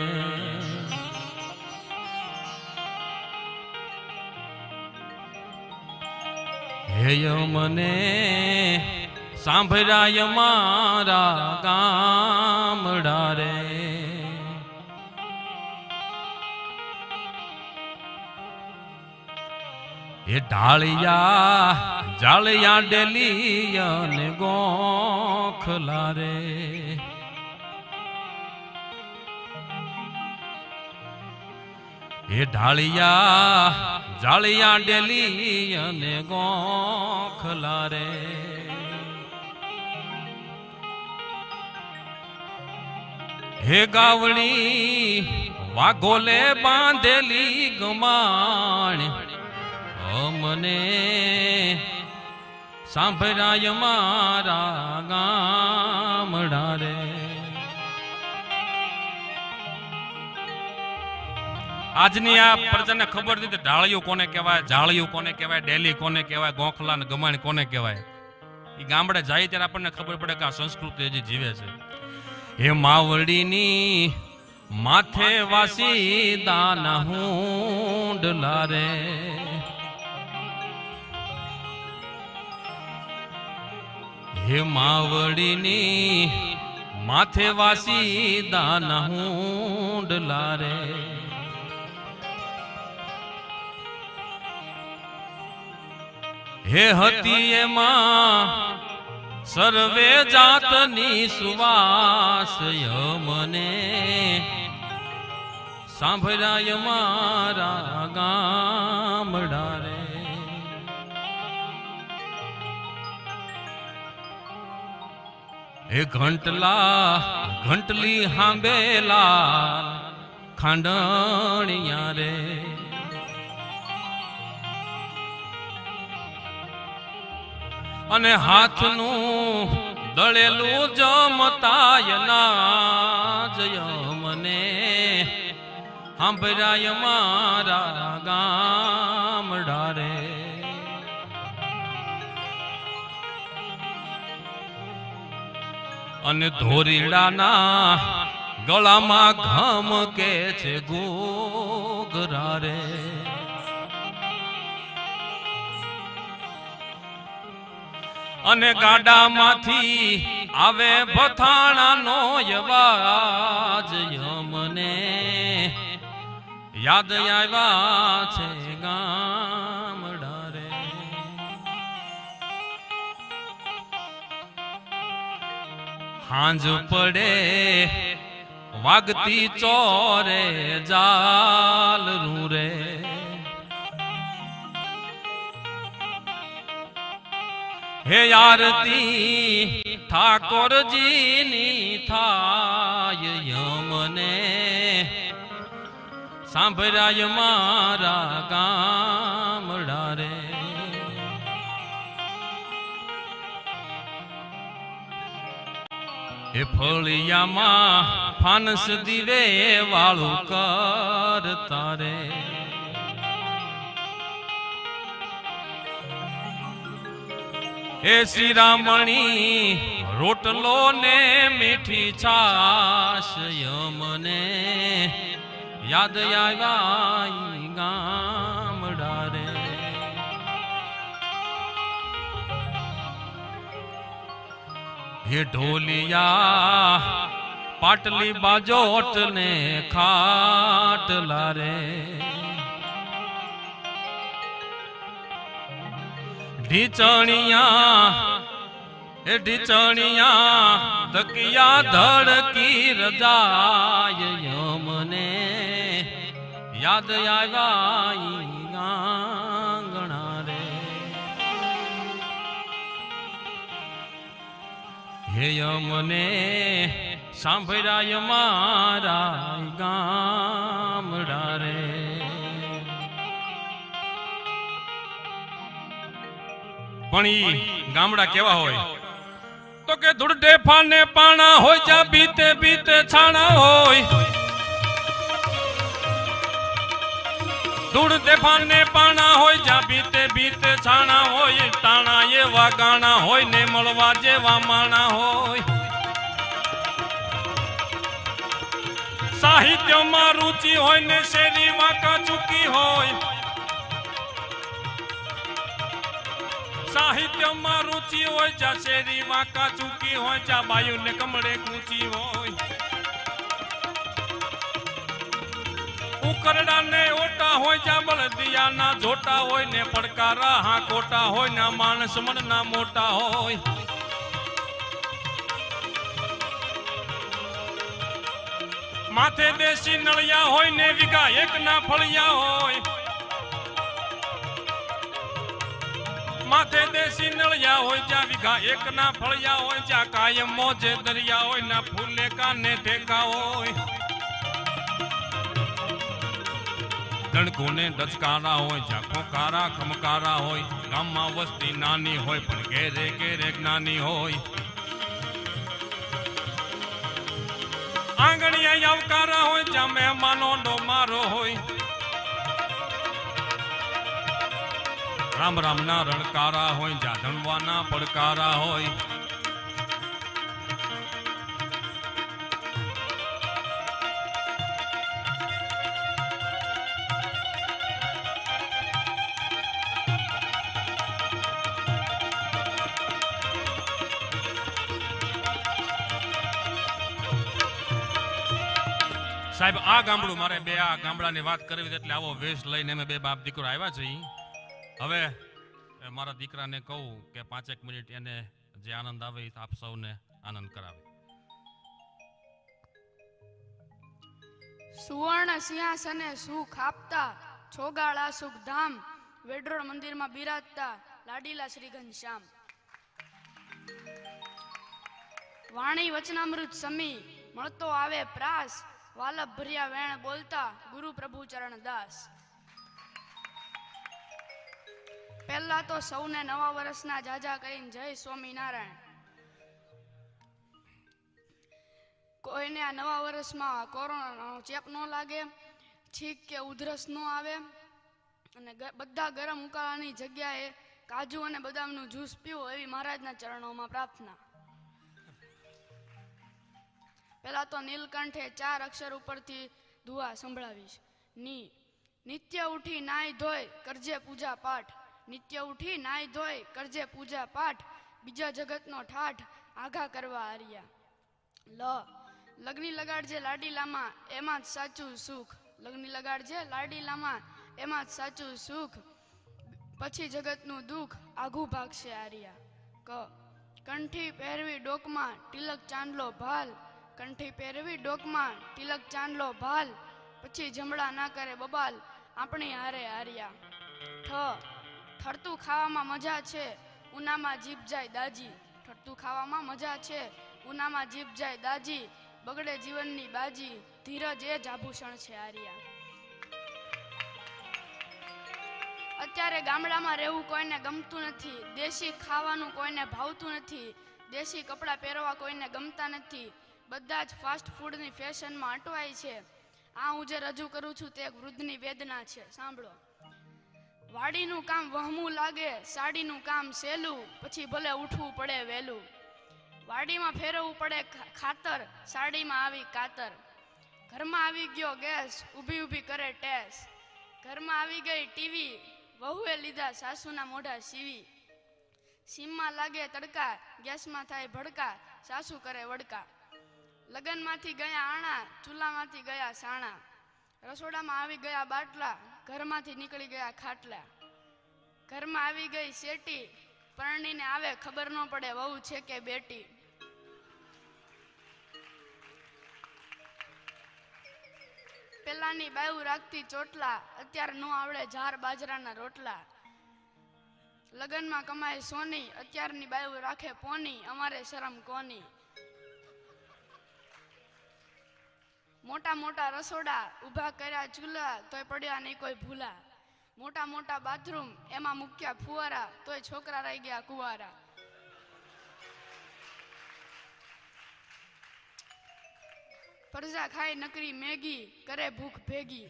Speaker 1: હે મને સાંભળાય મારા ગામડા રે, એ ઢાળિયા જાળિયા ડેલી અને ગોખલા રે, એ ઢાળિયા જાળિયા ડેલી અને ગોખલા રે, હે ગાવડી વાઘોલે બાંધેલી ગમાણ મને સાંભળાય મારા ગામડા રે. આજની આ પ્રજાને ખબર નથી ઢાળિયું કોને કહેવાય, જાળિયું કોને કહેવાય, ડેલી કોને કહેવાય, ગોખલા ને ગમાણ કોને કહેવાય. એ ગામડે જાય ત્યારે આપણને ખબર પડે કે આ સંસ્કૃતિ હજી જીવે છે. હે માવડીની માથે વાસી દાના હુંડલા રે, હે માવડીની માથે વાસી દાના હુંડલા રે, હે હતી એમાં સર્વે જાતની સુવાસ મને સાંભળાય મારા ગામડા રે. હે ઘંટલી હાંબેલા ખાંડણિયા રે, અને હાથનું દળેલું જમતાય ના જય મને સાંભળાય મારા ગામડા રે. અને ધોરીડાના ગળામાં ઘમ કે છે ઘૂઘરા રે, અને ગાડામાંથી આવે ભથાણાનો અવાજ મને યાદ આવ્યા છે ગામડા રે. હાંજ પડે વાગતી ચોરે જાલરું રે, હે આરતી ઠાકોરજીની થાય મને સાંભળાય મારા ગામડા રે. હે ફળિયામાં ફાનસ દીવે વાળું કરતા રે, હે શિરામણી રોટલો ને મીઠી છાશ મને યાદ આવ્યા ગામડા રે. હે ઢોલિયા પાટલી બાજોટ ને ખાટલા રે, ઢીચણિયા ધકિયા ધડકી રજાય મને યાદ આવ્યા ગાંગણા રે. હે મને સાંભળાય મારા ગામડા રે. પણ ઈ ગામડા કેવા હોય તો કે ધૂળડે ફાને પાણા હોય, જ્યાં બીતે બીતે છાણા હોય. ધૂળડે ફાને પાણા હોય, જ્યાં બીતે બીતે છાણા હોય. ટાણા એવા ગાણા હોય ને મળવા જેવા માણા હોય. સાહિત્યમાં રુચિ હોય ને શેરીમાં કાચુકી હોય. સાહિત્યમાં રુચિ હોય જ્યાં શેરી વાંકા ચૂકી હોય જ્યાં બાયુને કમળે કૂંચી હોય ઉકરડા ને ઓટા હોય જ્યાં બળદિયાના જોટા હોય ને પડકારા હા કોટા હોય ને માણસ મનના મોટા હોય માથે દેશી નળિયા હોય ને વીઘા એક ના ફળિયા હોય માથે દેશી નળિયા હોય જ્યાં વીઘા એક ના ફળિયા હોય જ્યાં કાયમ મોજે દરિયા હોય ના ફૂલે કાને ઠેકા હોય ગણકોને ડચકારા હોય જ્યાં ખોકારા ખમકારા હોય ગામમાં વસ્તી નાની હોય પણ ઘેરે ઘેરે જ્ઞાની હોય આંગણીયા આવકારા હોય જ્યાં મહેમાનો નો મારો હોય રામ રામ ના રણકારા હોય જ્યાં ધનવાના પડકારા હોય સાહેબ આ ગામડું મારે બે આ ગામડાની વાત કરવી એટલે આવો વેશ લઈને અમે બે બાપ દીકરો આવ્યા છીએ હવે મારા દીકરાને કહું કે 5 મિનિટ એને જે આનંદ આવે એ આપ સૌને આનંદ કરાવે
Speaker 2: સુવર્ણ સિંહાસને સુખ આપતા છોગાળા સુખ ધામ વેડરોળ મંદિરમાં બિરાજતા લાડીલા શ્રી ઘનશ્યામ વાણી વચનામૃત સમી મળતો આવે પ્રાસ વાલભ ભર્યા વેણ બોલતા ગુરુ પ્રભુ ચરણ દાસ પહેલા તો સૌને નવા વર્ષના જાજા કરીને જય સ્વામિનારાયણ કોઈને આ નવા વર્ષમાં કોરોનાનો ચેપ ન લાગે છીંક કે ઉધરસ ન આવે અને બધા ગરમ ઉકાળાની જગ્યાએ કાજુ અને બદામનું જ્યુસ પીવો એવી મહારાજના ચરણોમાં પ્રાર્થના પહેલા તો નીલકંઠે 4 અક્ષર ઉપરથી દુઆ સંભળાવીશ નિત્ય ઉઠી નાઈ ધોઈ કરજે પૂજા પાઠ નિત્ય ઉઠી નાઈ ધોઈ કરજે પૂજા પાઠ બીજા જગતનો ઠાઠ આઘા કરવા આર્યા લગ્ની લગાડજે લાડીલામાં એમાં જ સાચું સુખ લગ્ની લગાડજે લાડીલામાં એમાં જ સાચું સુખ પછી જગતનું દુઃખ આઘું ભાગશે આર્યા કંઠી પહેરવી ડોકમાં તિલક ચાંદલો ભાલ કંઠી પહેરવી ડોકમાં તિલક ચાંદલો ભાલ પછી જમડા ના કરે બબાલ આપણી હારે હાર્યા ઠરતું ખાવામાં મજા છે ઉનામાં જીભ જાય દાજી ઠરતું ખાવામાં મજા છે ઉનામાં જીભ જાય દાજી બગડે જીવનની બાજી ધીરજ એ જ આભૂષણ છે આર્યા અત્યારે ગામડામાં રહેવું કોઈને ગમતું નથી દેશી ખાવાનું કોઈને ભાવતું નથી દેશી કપડાં પહેરવા કોઈને ગમતા નથી બધા જ ફાસ્ટ ફૂડની ફેશનમાં અટવાય છે આ હું જે રજૂ કરું છું તે એક વૃદ્ધની વેદના છે સાંભળો વાડીનું કામ વહમું લાગે સાડીનું કામ સહેલું પછી ભલે ઉઠવું પડે વહેલું વાડીમાં ફેરવવું પડે ખાતર સાડીમાં આવી કાતર ઘરમાં આવી ગયો ગેસ ઊભી ઊભી કરે ટેસ ઘરમાં આવી ગઈ ટીવી વહુએ લીધા સાસુના મોઢા સીવી સીમમાં લાગે તડકા ગેસમાં થાય ભડકા સાસુ કરે વડકા લગનમાંથી ગયા આણા ચૂલામાંથી ગયા સાણા રસોડામાં આવી ગયા બાટલા ઘરમાંથી નીકળી ગયા ખાટલા ઘરમાં આવી ગઈ શેટી પરણીને આવે ખબર ન પડે વહુ છે કે બેટી પેલાની બાયુ રાખતી ચોટલા અત્યારે નો આવડે ઝાર બાજરાના રોટલા લગનમાં કમાય સોની અત્યારની બાયુ રાખે પોની અમારે શરમ કોની મોટા મોટા રસોડા ઊભા કર્યા ચૂલા તોય પડ્યા નહીં કોઈ ભૂલા મોટા મોટા બાથરૂમ એમાં મૂક્યા ફુવારા તોય છોકરા રહી ગયા કુવારા પરજા ખાઈ નકરી મેગી કરે ભૂખ ભેગી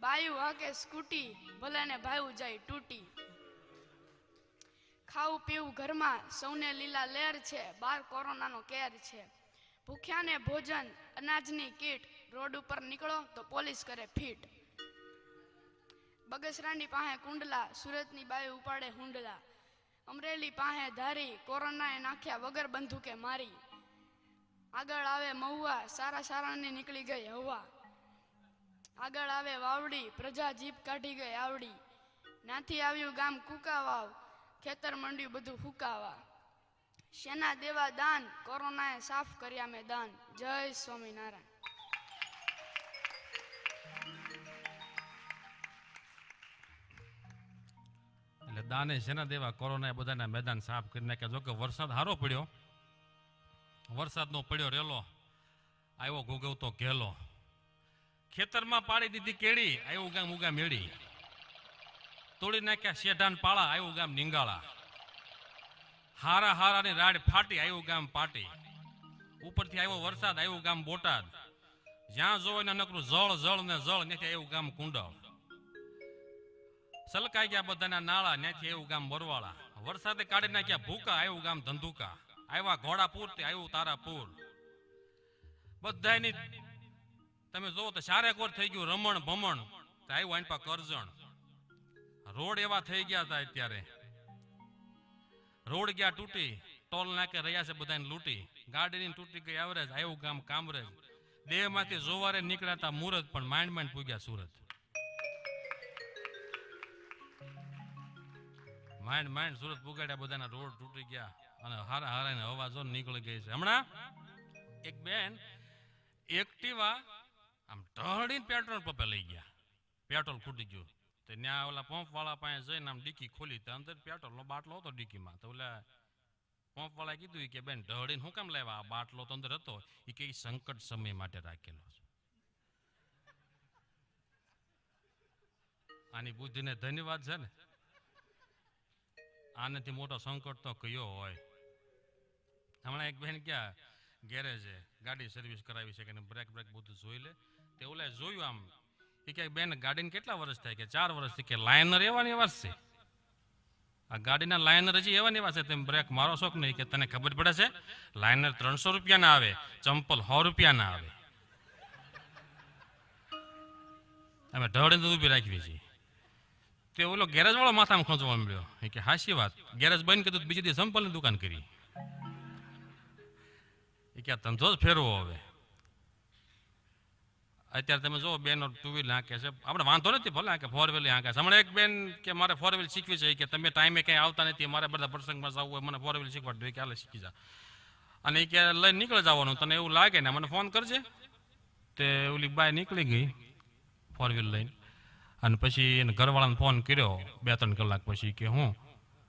Speaker 2: બાયું હાકે સ્કૂટી ભલે ને ભાયું જાય તૂટી ખાવું પીવું ઘરમાં સૌને લીલા લેર છે બાર કોરોનાનો કેર છે ભૂખ્યાને ભોજન અનાજની કીટ રોડ ઉપર નીકળો તો પોલીસ કરે ફીટ બગસરાની પાસે કુંડલા સુરતની બાઈ ઉપાડે હુંડલા અમરેલી પાસે ધારી, કોરોનાએ નાખ્યા વગર બંદૂકે મારી. આગળ આવે મહુવા, સારા સારાની નીકળી ગઈ હવા. આગળ આવે વાવડી, પ્રજા જીપ કાઢી ગઈ આવડી. નાથી આવ્યું ગામ કુકાવાવ, ખેતર મંડ્યું બધું ફૂકાવા. શેના દેવા દાન, કોરોનાએ સાફ કર્યા મેદાન. જય સ્વામિનારાયણ.
Speaker 1: એટલે દાને શેના દેવા, કોરોનાએ બધાના મેદાન સાફ કરી નાખ્યા. જો કે વરસાદ સારો પડ્યો, વરસાદનો પડ્યો રેલો, આવ્યો ગોગવતો ઘેલો. ખેતરમાં પાડી દીધી કેળી, આવ્યું ગામ ઉગા મેળી. તોડી નાખ્યા શેઢાન પાળા, આવ્યું ગામ નિંગાળા. હારા હારાની રાડ ફાટી, આવ્યું ગામ પાટી. ઉપરથી આવ્યો વરસાદ, આવ્યું ગામ બોટાદ. જ્યાં જોવો ને નકરું જળ જળ ને જળ, ત્યાંથી આવ્યું ગામ કુંડળ. સલકાઈ ગયા બધાના નાળા, ત્યાંથી આવ્યું ગામ બરવાળા. વરસાદે કાઢી નાખ્યા ભૂકા, આવ્યું ગામ ધંધુકા. આવ્યા ઘોડાપુર તે આવ્યું તારાપુર. બધાની તમે જોવો તો ચારેકોર થઈ ગયું રમણ ભમણ, તો આવ્યું આનપા કરજણ. રોડ એવા થઈ ગયા હતા અત્યારે, રોડ ગયા તૂટી, ટોલ નાકે રહ્યા છે બધાને લૂંટી. ગાડીની તૂટી ગઈ આવરેજ, આવ્યું ગામ કામરેજ. દેહમાંથી જોવારે નીકળ્યા હતા મુરત, પણ માંડ માંડ પૂગ્યા સુરત. માંડ માંડ સુરત પુગાડ્યા, બધાના રોડ તૂટી ગયા અને હારા હારા હવા જો નીકળી ગઈ છે. હમણાં એક બેન એક્ટિવા આમ ઢળીને પેટ્રોલ પંપે લઈ ગયા, પેટ્રોલ ખૂટી ગયું. તો ત્યાં ઓલા પંપ વાળા પાસે જઈને આમ ડીકી ખોલી, તો અંદર પેટ્રોલ નો બાટલો હતો ડીકીમાં. તો ઓલા પંપ વાળા કીધું કે બેન ઢળીને શું કામ લેવા, આ બાટલો તો અંદર હતો. એ કે સંકટ સમય માટે રાખેલો છે. આની બુદ્ધિને ધન્યવાદ છે ને. આનાથી મોટો સંકટ તો કયો હોય. હમણાં એક બેન ક્યાં ગેરેજે ગાડી સર્વિસ કરાવી છે કે બ્રેક બ્રેક બધું જોઈ લે. તે ઓલા જોયું આમ, એ કે બેન ગાડીને કેટલા વર્ષ થાય, કે 4 વર્ષથી. કે લાઇનર એવા ને એવા છે, આ ગાડીના લાઇનર હજી એવા ને એવા છે. તમે બ્રેક મારો છો કે નહીં, કે તને ખબર પડે છે લાઇનર 300 રૂપિયાના આવે, ચંપલ 100 રૂપિયાના આવે. અમે ઢળીને ઊભી રાખવી છીએ. તે ઓલો ગેરેજ વાળો માથામાં ખોંચવા મળ્યો, કે હાસી વાત, ગેરેજ બંધ કર્યું, બીજી દી ચંપલની દુકાન કરી. એ કે ધંધો જ ફેરવો હવે. અત્યારે તમે જો બેનો 2 વ્હીલ હાંકે છે, આપણે વાંધો નથી ભલે હાંકે, 4 વ્હીલ હાંકે છે. હમણાં એક બેન કે મારે 4 વ્હીલ શીખવી છે, કે તમે ટાઈમે કંઈ આવતા નથી, મારે બધા પ્રસંગમાં જવું હોય, મને 4 વ્હીલ શીખવાડ દો, કે હાલે શીખી જા. અને એ કે લઈને નીકળી જવાનું, તને એવું લાગે ને મને ફોન કરજે. તે ઓલી બાય નીકળી ગઈ 4 વ્હીલ લઈને. અને પછી એને ઘરવાળાને ફોન કર્યો 2-3 કલાક પછી, કે હું,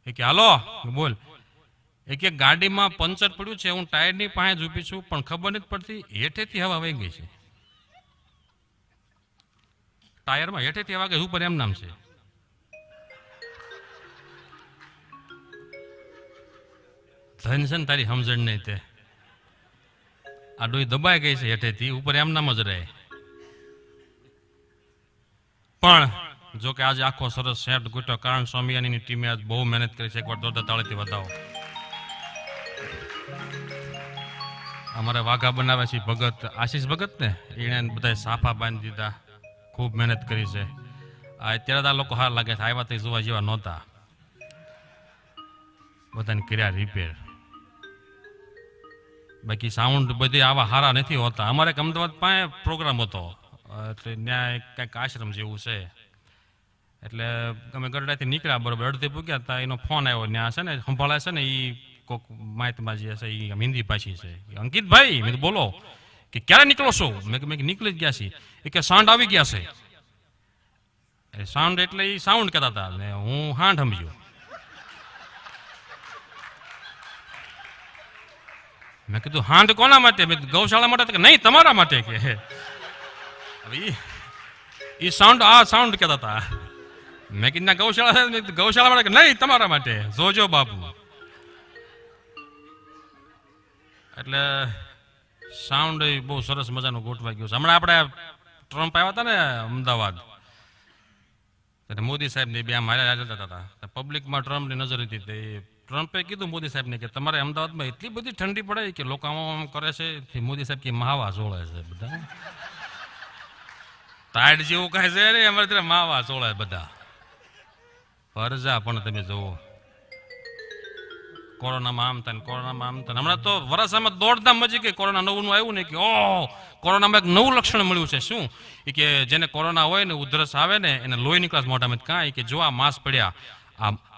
Speaker 1: એ કે હાલો બોલ. એ કે ગાડીમાં પંચર પડ્યું છે, હું ટાયરની પાસે જ ઊભી છું, પણ ખબર નથી પડતી હેઠેથી હવા વહી ગઈ છે. ટાયરમાં હેઠેથી હવા ગઈ, ઉપર એમ નામ છે. ધન છે ને તારી સમજણ નહીં. તે આ ડોઈ દબાઈ ગઈ છે હેઠેથી, ઉપર એમ નામ જ રહે. પણ જો કે આજે આખો સરસ સેટ ગોઠવ્યો, કારણ સ્વામિયાની ટીમે આજ બહુ મહેનત કરી છે. એકવાર જોરદાર તાળીથી વધાવો. અમારે વાઘા બનાવે છે ભગત, આશીષ ભગત ને, એને બધા સાફા બાંધી દીધા, ખૂબ મહેનત કરી છે. અત્યારે આ લોકો હાર લાગે છે, આવ્યા તો જોવા જેવા નહોતા, બધાને કર્યા રિપેર. બાકી સાઉન્ડ બધી આવા હારા નથી હોતા. અમારે અમદાવાદ પાસે પ્રોગ્રામ હતો, એટલે ત્યાં કંઈક આશ્રમ જેવું છે. એટલે અમે ગરડાથી નીકળ્યા, બરોબર અડધે પૂગ્યા હતા, એનો ફોન આવ્યો. ત્યાં છે ને સંભાળે છે ને, એ કોઈક માહિતીમાં જે છે એ હિન્દી ભાષી છે. અંકિતભાઈ, મેં બોલો, કે ક્યારે નીકળો છો? મેં નીકળી જ ગયા છીએ. એ કે સાઉન્ડ આવી ગયા છે. એ સાઉન્ડ એટલે એ સાઉન્ડ કહેતા હતા ને હું હાંડ સમજ્યો. મેં કીધું હાંડ કોના માટે? મેં ગૌશાળા માટે? નહીં, તમારા માટે. કે એ સાઉન્ડ, આ સાઉન્ડ કહેતા હતા. મેં કીધું ગૌશાળા, ગૌશાળા માટે? નહીં, તમારા માટે. જોજો બાપુ. એટલે સાઉન્ડ બહુ સરસ મજાનું ગોઠવાઈ ગયું છે. હમણાં આપણે ટ્રમ્પ આવ્યા હતા ને અમદાવાદ, મોદી સાહેબ ને બે આમ હારે જતા હતા. પબ્લિકમાં ટ્રમ્પની નજર હતી. ટ્રમ્પે કીધું મોદી સાહેબને કે તમારે અમદાવાદમાં એટલી બધી ઠંડી પડે કે લોકો આમ કરે છે. મોદી સાહેબ કે માવા સોળે છે બધા, ટાઈડ જેવું કાંઈ છે ને, અમારે ત્યાં માવા સોળે બધા. ફરજા પણ તમે જુઓ, કોરોનામાં આમ થાય ને કોરોનામાં આમ થાય. હમણાં તો વરસામાં દોડધામ મચી ગઈ. કોરોના નવું આવ્યું ને કે કોરોનામાં એક નવું લક્ષણ મળ્યું છે. શું? એ કે જેને કોરોના હોય ને ઉધરસ આવે ને એને લોહી નીકળે મોઢામાં. કાંઈ કે જો આ માંસ પડ્યા,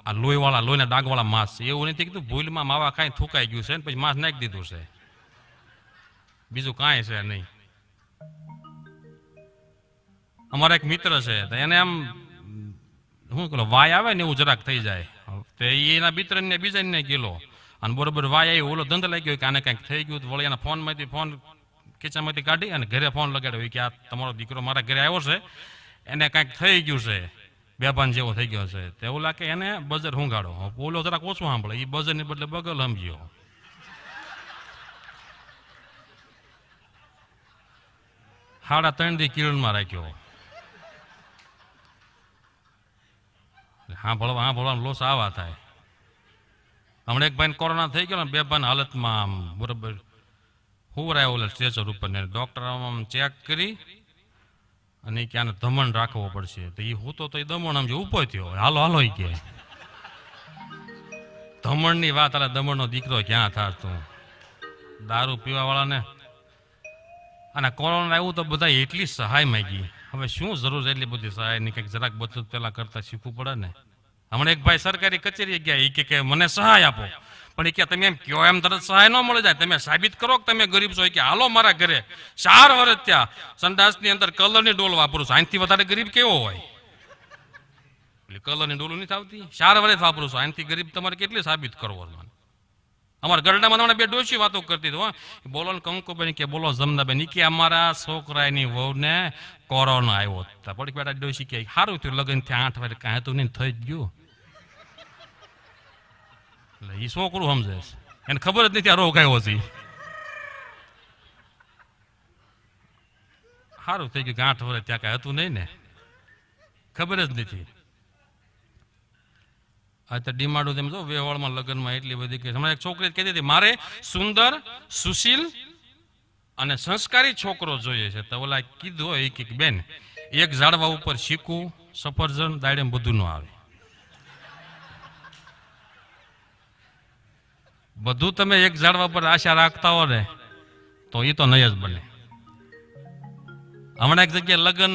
Speaker 1: આ લોહીવાળા લોહીના ડાગવાળા માંસ છે. એવું નથી કીધું ભૂલમાં માવા કાંઈ થૂકાઈ ગયું છે ને પછી માંસ નાખી દીધું છે, બીજું કાંઈ છે નહીં. અમારા એક મિત્ર છે તો એને આમ શું કહો વાય આવે ને એવું જરાક થઈ જાય. તો એના મિત્રને બીજાને ગયેલો અને બરોબર વાય આવી, ઓલો ધંધો લાગ્યો કે આને કંઈક થઈ ગયું. વળી એના ફોનમાંથી ફોન ખીચામાંથી કાઢી અને ઘરે ફોન લગાડ્યો કે આ તમારો દીકરો મારા ઘરે આવ્યો છે, એને કાંઈક થઈ ગયું છે, બેભાન જેવો થઈ ગયો છે. તો એવું લાગે એને બજર હુંગાડો. ઓલો જરાક ઓછું સાંભળે, એ બજરની બદલે બગલ સમજ્યો. સાડા 3 દી કિરણમાં રાખ્યો. હા ભળવાનું લોસ આવા થાય. હમણાં એક ભાઈને કોરોના થઈ ગયો ને બેભાન હાલતમાં આમ બરોબર હુવરાયો ઓલા સ્ટ્રેચર ઉપર ને ડોક્ટર આમ ચેક કરી અને કે આને ધમણ રાખવો પડશે. તો એ હું તો એ દમણ આમ જે ઉભો થયો, હાલો હાલો એ કે ધમણની વાત, અરે દમણનો દીકરો ક્યાં થાર તું, દારૂ પીવા વાળાને. અને કોરોના આવ્યું તો બધા એટલી સહાય માંગી. હવે શું જરૂર એટલી બધી સહાયની? કંઈક જરાક બચત પેલા કરતા શીખવું પડે ને. હમણાં એક ભાઈ સરકારી કચેરી ગયા, એ કે મને સહાય આપો. પણ એ કે તમે એમ કયો એમ તરત સહાય ન મળી જાય. તમે સાબિત કરો કે તમે ગરીબ છો. કે હાલો મારા ઘરે 4 વર્ષ ત્યાં સંડાસની અંદર કલરની ડોલ વાપરું છું. આનાથી વધારે ગરીબ કેવો હોય? એટલે કલરની ડોલ નથી આવતી, 4 વર્ષ વાપરું છું. આનાથી ગરીબ તમારે કેટલી સાબિત કરવો? અમારા ગરડામાં હમણાં 2 ડોશી વાતો કરતી હતી. બોલો ને કંકુબેન કે બોલો જમનાબેન કે અમારા છોકરાની વહુને કોરોના આવ્યો. પડી બેટા ડોશી કે સારું થયું લગ્ન થી 8 વાગે કાંઈ હતું નહીં, થઈ જ ગયું. એટલે એ છોકરું સમજે છે, એને ખબર જ નથી આ રોગ આવ્યો છે. સારું થઈ ગયું કે 8 વર્ષ ત્યાં કાંઈ હતું નહીં ને, ખબર જ નથી. અત્યારે ડિમાન્ડો તેમ જો વેવાળમાં લગ્નમાં એટલી બધી કે હમણાં એક છોકરી કહેતી હતી મારે સુંદર, સુશીલ અને સંસ્કારી છોકરો જોઈએ છે. તો ઓલા કીધું હોય કે બેન એક ઝાડવા ઉપર શીકું, સફરજન, દાડમ બધું ન આવે. બધું તમે એક ઝાડવા પર આશા રાખતા હો ને તો એ તો નહીં જ બને. હમણાં એક જગ્યાએ લગ્ન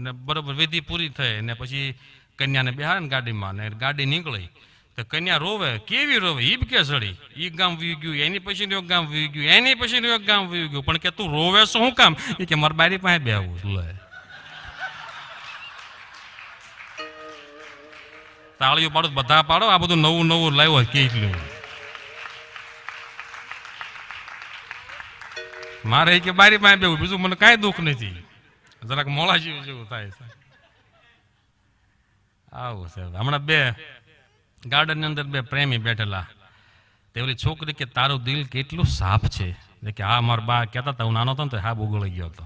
Speaker 1: ને બરોબર વિધિ પૂરી થઈ ને પછી કન્યાને બેહાડે ને ગાડીમાં ને ગાડી નીકળી તો કન્યા રોવે. કેવી રોવે? ઈબ કે સડી. ઈ ગામ વી ગયું, એની પછી એક ગામ વી ગયું, એની પછી એક ગામ વી ગયું. પણ કે તું રોવે શું હું કામ? એ કે મારે બારી પાસે બેહવું. લે તાળીઓ પાડો, બધા પાડો. આ બધું નવું નવું લાવ્યો કેટલું. મારે કે બારી પાસે બેવું, બીજું મને કાંઈ દુઃખ નથી. જરાક મોળા જેવું થાય છે. આવું છે. હમણાં 2 ગાર્ડનની અંદર 2 પ્રેમી બેઠેલા. તે ઓલી છોકરી કે તારું દિલ કેટલું સાફ છે. કે હા મારા બા કહેતા હતા હું નાનો હતો ને તો હાબ ઉગળી ગયો હતો.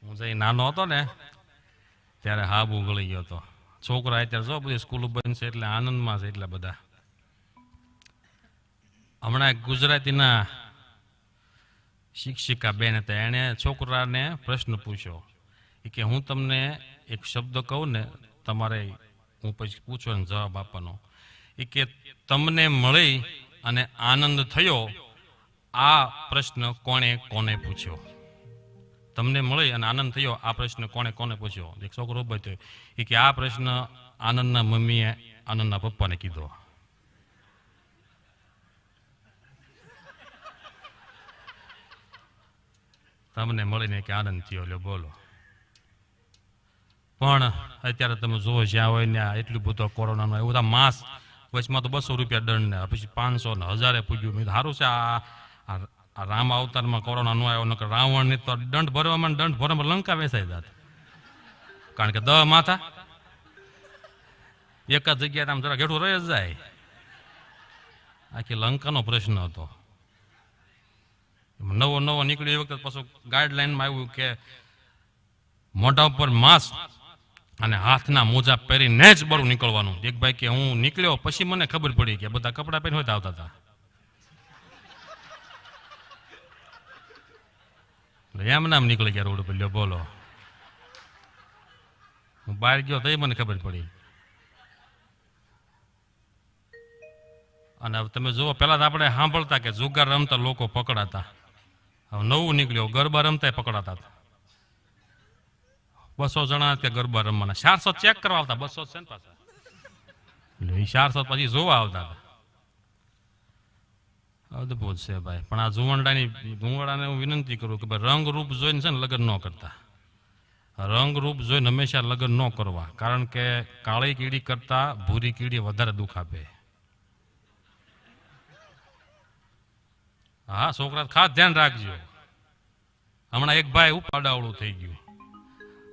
Speaker 1: હું જઈ નાનો હતો ને ત્યારે હાબ ઉગળી ગયો હતો. છોકરા અત્યારે જો બધી સ્કૂલો બંધ છે એટલે આનંદમાં છે એટલા બધા. હમણાં એક ગુજરાતીના શિક્ષિકા બેન હતા, એણે છોકરાને પ્રશ્ન પૂછ્યો કે હું તમને એક શબ્દ કહું ને તમારે હું પછી પૂછવાનો જવાબ આપવાનો. એ કે તમને મળી અને આનંદ થયો આ પ્રશ્ન કોણે કોને પૂછ્યો? તમને મળી અને આનંદ થયો આ પ્રશ્ન કોણે કોને પૂછ્યો? એક છોકરો ઉભો થયો. એ કે આ પ્રશ્ન આનંદના મમ્મીએ આનંદના પપ્પાને કીધો. તમને મળીને કે આનંદ થયો. લ્યો બોલો. પણ અત્યારે તમે જોવો જ્યાં હોય ને એટલું બધું કોરોનાનું એવું માસ વચમાં તો 200 રૂપિયા દંડ ને પછી 500 ને 1000 પૂગ્યું. મેં સારું છે આ રામ અવતારમાં કોરોના ન આવ્યો, નકર રાવણને તો દંડ ભરવામાં લંકા વેચાઈ જાત. કારણ કે 10 માથા એક જ જગ્યાએ આમ જરા ઘેઠું રહી જ જાય. આખી લંકાનો પ્રશ્ન હતો. નવો નીકળ્યો એ વખતે પાછું ગાઈડલાઈનમાં આવ્યું કે મોઢા ઉપર માસ્ક અને હાથના મોજા પહેરીને જ બરું નીકળવાનું. એક ભાઈ કે હું નીકળ્યો પછી મને ખબર પડી કે બધા કપડાં પહેરીને હોય આવતા હતા. એમ નામ નીકળી ગયા રોડ પર. બોલો. હું બહાર ગયો તો મને ખબર પડી. અને હવે તમે જુઓ, પહેલા તો આપણે સાંભળતા કે જુગાર રમતા લોકો પકડાતા. હવે નવું નીકળ્યું, ગરબા રમતા પકડાતા હતા. 200 જણા કે ગરબા રમવાના, 400 ચેક કરવા આવતા, 200 છે ને પાછા, એટલે એ 400 પછી જોવા આવતા હતા. અદભુત છે ભાઈ. પણ આ જુવાનડાને હું વિનંતી કરું કે ભાઈ રંગ રૂપ જોઈને છે ને લગ્ન ન કરતા. રંગ રૂપ જોઈને હંમેશા લગ્ન ન કરવા, કારણ કે કાળી કીડી કરતા ભૂરી કીડી વધારે દુઃખ આપે. હા છોકરા ખાસ ધ્યાન રાખજો. હમણાં એક ભાઈ ઉપાડાવડું થઈ ગયું.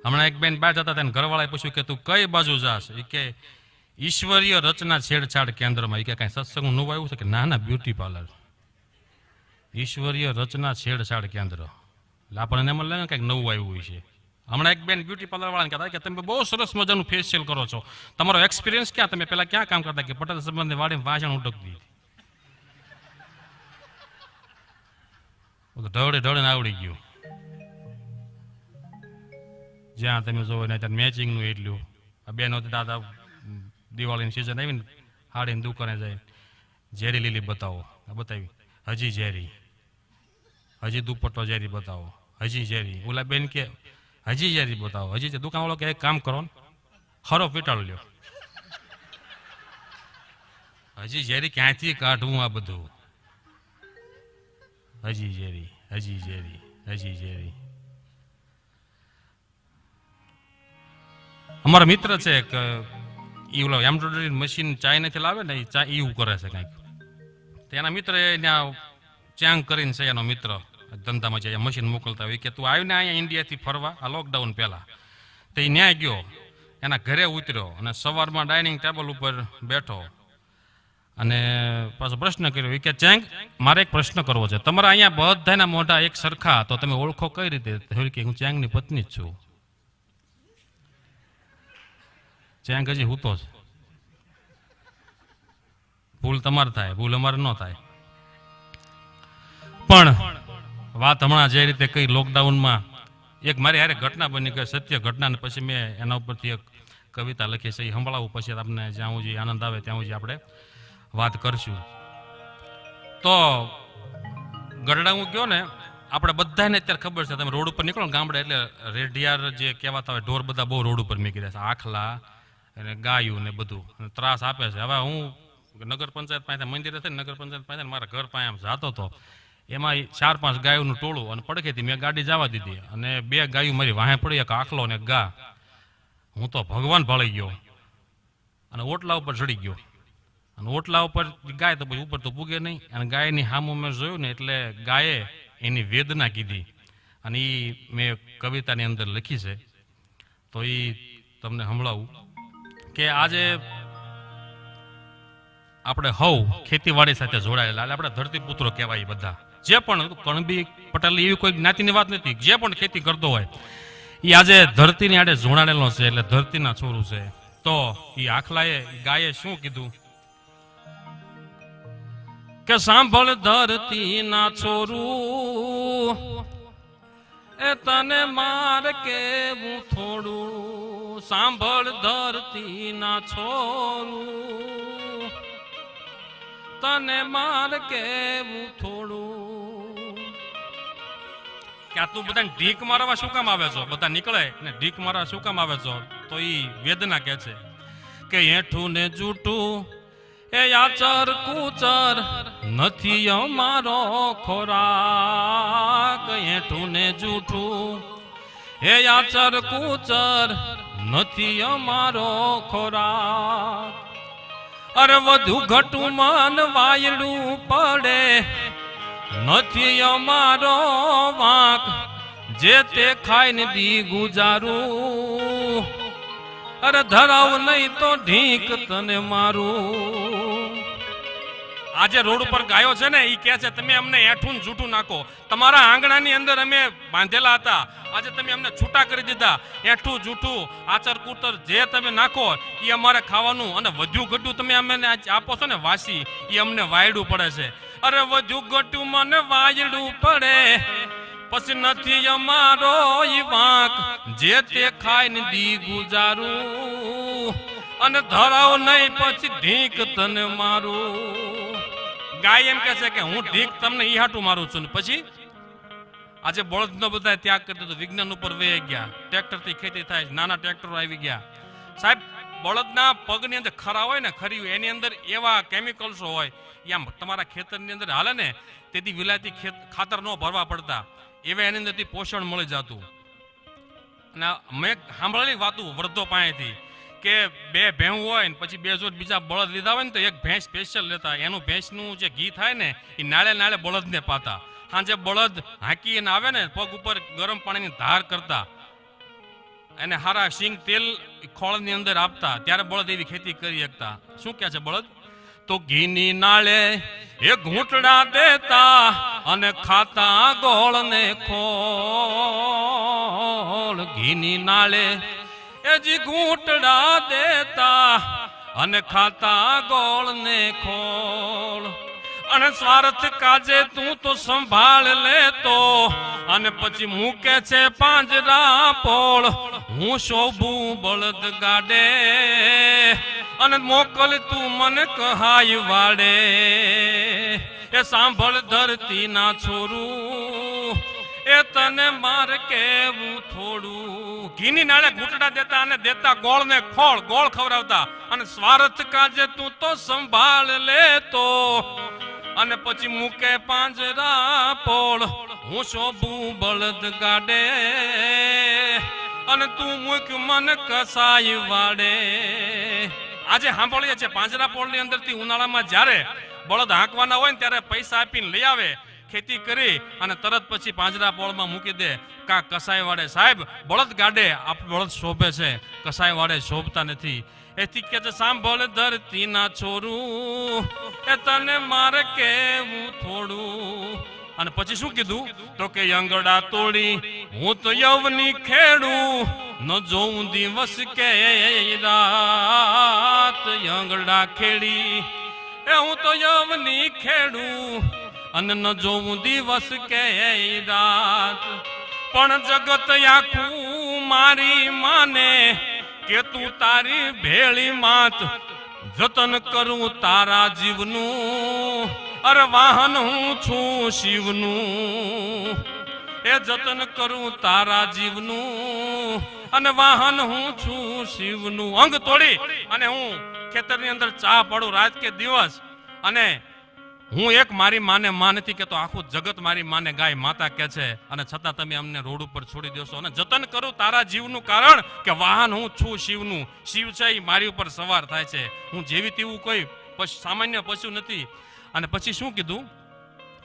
Speaker 1: હમણાં એક બેન બહાર જતા હતા, ઘરવાળાએ પૂછ્યું કે તું કઈ બાજુ જાશ? એ કે ઈશ્વરીય રચના છેડછાડ કેન્દ્રમાં. એ કે કાંઈ સત્સંગ નવું આવ્યું છે? કે ના ના, બ્યુટી પાર્લર. ઈશ્વરીય રચના છેડછાડ કેન્દ્ર. એટલે આપણને એમ લાગે કંઈક નવું આવ્યું હોય છે. હમણાં એક બેન બ્યુટી પાર્લર વાળાને કહેતા કે તમે બહુ સરસ મજાનું ફેશિયલ કરો છો, તમારો એક્સપિરિયન્સ ક્યાં? તમે પેલા ક્યાં કામ કરતા? કે પટેલ સંબંધે વાડીમાં વાસણ ઉટકતી. ઢળે ઢળે આવડી ગયું. જ્યાં તમે જોવો ને ત્યાં મેચિંગનું એટલું. આ બેનો દાદા દિવાળીની સિઝન આવીને હાડીને દુકાને જાય, ઝેરી લીલી બતાવો, બતાવી, હજી ઝેરી, હજી દુપટ્ટો ઝેરી બતાવો, હજી ઝેરી. ઓલા બેન કે હજી ઝેરી બતાવો, હજી. દુકાનવાળો કે એક કામ કરો ને, ખરો પીટાળ લ્યો. હજી ઝેરી ક્યાંથી કાઢવું આ બધું? હજી ઝેરી, હજી ઝેરી, હજી ઝેરી. અમારા મિત્ર છે કે એ ઓલો એમ્બ્રોઇડરી મશીન ચાઇનાથી લાવે ને, એ એવું કરે છે કંઈક. તેના મિત્ર ત્યાં ચાંગ કરીને છે, એનો મિત્ર ધંધામાં છે, મશીન મોકલતા હોય. કે તું આવીને અહીંયા ઇન્ડિયાથી ફરવા, આ લોકડાઉન પહેલા. તો એ ન્યાય ગયો, એના ઘરે ઉતર્યો અને સવારમાં ડાઇનિંગ ટેબલ ઉપર બેઠો અને પાછો પ્રશ્ન કર્યો. કે ચાંગ, મારે એક પ્રશ્ન કરવો છે. તમારા અહીંયા બધાના મોઢા એક સરખા, તો તમે ઓળખો કઈ રીતે? કે હું ચાંગની પત્ની જ છું. ચાંગ હજી હું તો છે. ભૂલ તમારે થાય, ભૂલ અમારે ન થાય. પણ વાત હમણાં જે રીતે કઈ લોકડાઉનમાં એક મારી હારે ઘટના બની ગઈ, સત્ય ઘટના, ને પછી મેં એના ઉપરથી એક કવિતા લખી છે. એ સંભળાવું, પછી આપણે જ્યાં સુધી આનંદ આવે ત્યાં સુધી આપણે વાત કરશું. તો ગરડા હું ગયો ને, આપણે બધાને અત્યારે ખબર છે, તમે રોડ ઉપર નીકળો ને ગામડે એટલે રેઢિયાર જે કહેવાતા હોય ઢોર બધા બહુ રોડ ઉપર મૂકી દે છે. આખલા અને ગાયું ને બધું ત્રાસ આપે છે. હવે હું નગર પંચાયત પાસે મંદિરે થઈને નગર પંચાયત પાસે મારા ઘર પાસે આમ જતો હતો, એમાં 4-5 ગાયોનું ટોળું, અને પડખેથી મેં ગાડી જવા દીધી અને 2 ગાયું મારી વાહે પડી, એક આખલો ને ગા. હું તો ભગવાન ભાળી ગયો અને ઓટલા ઉપર ચડી ગયો. અને ઓટલા ઉપર ગાય તો ઉપર તો પૂગે નહીં, અને ગાયની સામું મેં જોયું ને એટલે ગાયે એની વેદના કીધી, અને એ મેં કવિતાની અંદર લખી છે. તો એ તમને સંભળાવું કે આજે આપણે હવ ખેતીવાડી સાથે જોડાયેલા, આપણે ધરતીપુત્રો કહેવાય. બધા જે પણ કણબી પટેલ એવી કોઈ જ્ઞાતિની વાત નથી, જે પણ ખેતી કરતો હોય એ આજે ધરતીની આડે જોડાયેલો છે, એટલે ધરતીના છોરું છે. તો એ આખલાએ ગાયે શું કીધું કે સાંભળ ધરતીના છોરું, એ તને માર કેવું થોડું. સાંભળ ધરતીના છોરું, તને માર કેવું થોડું. કે આ તું બધાને ઢીક મારવા શું કામ આવે છો? બધા નીકળે ને ઢીક મારવા શું કામ આવે છો? તો એ વેદના કે છે કે એઠું ને જૂઠું એ આચર કુચર નથી અમારો ખોરાક. એઠું ને જૂઠું એ આચર કુચર નથી અમારો ખોરાક. અરે વધુ ઘટું મન વાયડું પડે નથી અમારો વાંક. જે તે ખાઈને દી ગુજારું, અરે ધરાવ નહીં તો ઢીક તને મારું. આજે રોડ ઉપર ગાયો છે ને, એ કહે છે તમે અમને એઠું જૂઠું નાખો. તમારા આંગણાની અંદર અમે બાંધેલા હતા, આજે તમે અમને છૂટા કરી દીધા. એઠું જૂઠું આચર કુતર જે તમે નાખો એ અમારે ખાવાનું, અને વધ્યું ઘટ્યું તમે અમને આપો છો ને વાસી, એ અમને વાયડું પડે છે. અરે વધ્યું ઘટ્યું મને વાયડું પડે, પછી નથી અમારો ઈ વાંક. જે તે ખાઈને દી ગુજારું, અને ધરાવ નહીં પછી ઢીક તને મારું. ગાય એમ કે છે કે હું ઢીક તમને ઈ હાટું મારું છું ને પછી આજે બળદનો બધા ત્યાગ કરી દીધો, વિજ્ઞાન ઉપર વહી ગયા, ટ્રેક્ટરથી ખેતી થાય, નાના ટ્રેક્ટરો આવી ગયા. સાહેબ બળદના પગની અંદર ખરા હોય ને, ખરી એની અંદર એવા કેમિકલ્સો હોય, આમ તમારા ખેતરની અંદર હાલે ને તેથી વિલાયતી ખાતર ન ભરવા પડતા, એવા એની અંદરથી પોષણ મળી જતું. અને મેં સાંભળેલી વાતું વૃદ્ધો પાસેથી કે બે ભેંસ હોય ને પછી બે જોડ બીજા બળદ લીધા હોય ને તો એક ભેંસ સ્પેશિયલ લેતા, એનું ભેંસનું જે ઘી થાય ને એ નાળે નાળે બળદને પાતા. સાંજે બળદ હાંકી અને આવે ને પગ ઉપર ગરમ પાણીની ધાર કરતા, એને હારા સિંગ તેલ ખોળની અંદર આપતા, ત્યારે બળદ એવી ખેતી કરી શકતા. શું કહે છે બળદ? તો ઘીની નાળે એ ઘૂંટડા દેતા અને ખાતા ગોળ ને ખોળ. ઘીની નાળે એ જી ઘૂંટડા દેતા અને ખાતા ગોળ ને ખોળ. અને સ્વાર્થ કાજે તું તો સંભાળ લેતો અને પછી મૂકે છે પાંજરા પોળ. હું શોભું બળદ ગાડે અને મોકલ તું મને કહાય વાડે. એ સાંભળ ધરતી ના છોરું એ તને માર કેવું થોડું. ઘીની નાળે ઘૂંટડા દેતા અને દેતા ગોળ ને ખોળ, ગોળ ખવડાવતા. અને સ્વાર્થ કાજે તું તો સંભાળ લેતો અને પછી મૂકે પાંજરા પોળ. હું શોભું બળદ ગાડે અને તું મૂક મન કસાય વાડે. આજે સાંભળીએ છે પાંજરા પોળની અંદરથી ઉનાળામાં જ્યારે બળદ હાંકવાના હોય ને ત્યારે પૈસા આપીને લઈ આવે, ખેતી કરી અને તરત પછી પાંજરા પોળમાં મૂકી દે કા કસાય વાડે. સાહેબ બળદ ગાડે આપ બળદ શોભે છે, કસાય વાડે શોભતા નથી. એથી કે છે સાંભળ ધરતી ના છોરું એ તને મારે કેવું થોડું. અને પછી શું કીધું? તો કે યંગડા તોડી હું તો યવની ખેડું, ન જોઉં દિવસ કે રાત. યંગડા ખેડી એ હું તો યવની ખેડું અને ન જોઉં દિવસ કે રાત. પણ જગત આખું મારી માને કે તું તારી ભેળી માત. જતન કરું તારા જીવનું અરે વાહન હું છું શિવનું. એ જતન કરું તારા જીવનું અને વાહન હું છું શિવનું. અંગ તોડી અને હું ખેતરની અંદર ચા પડું રાત કે દિવસ, અને હું એક મારી માને માં નથી કહેતો, આખું જગત મારી માને ગાય માતા કે છે, અને છતાં તમે અમને રોડ ઉપર છોડી દેશો. અને જતન કરું તારા જીવનું કારણ કે વાહન હું છું શિવનું. શિવ છે એ મારી ઉપર સવાર થાય છે, હું જેવી તેવું કોઈ સામાન્ય પશુ નથી. અને પછી શું કીધું?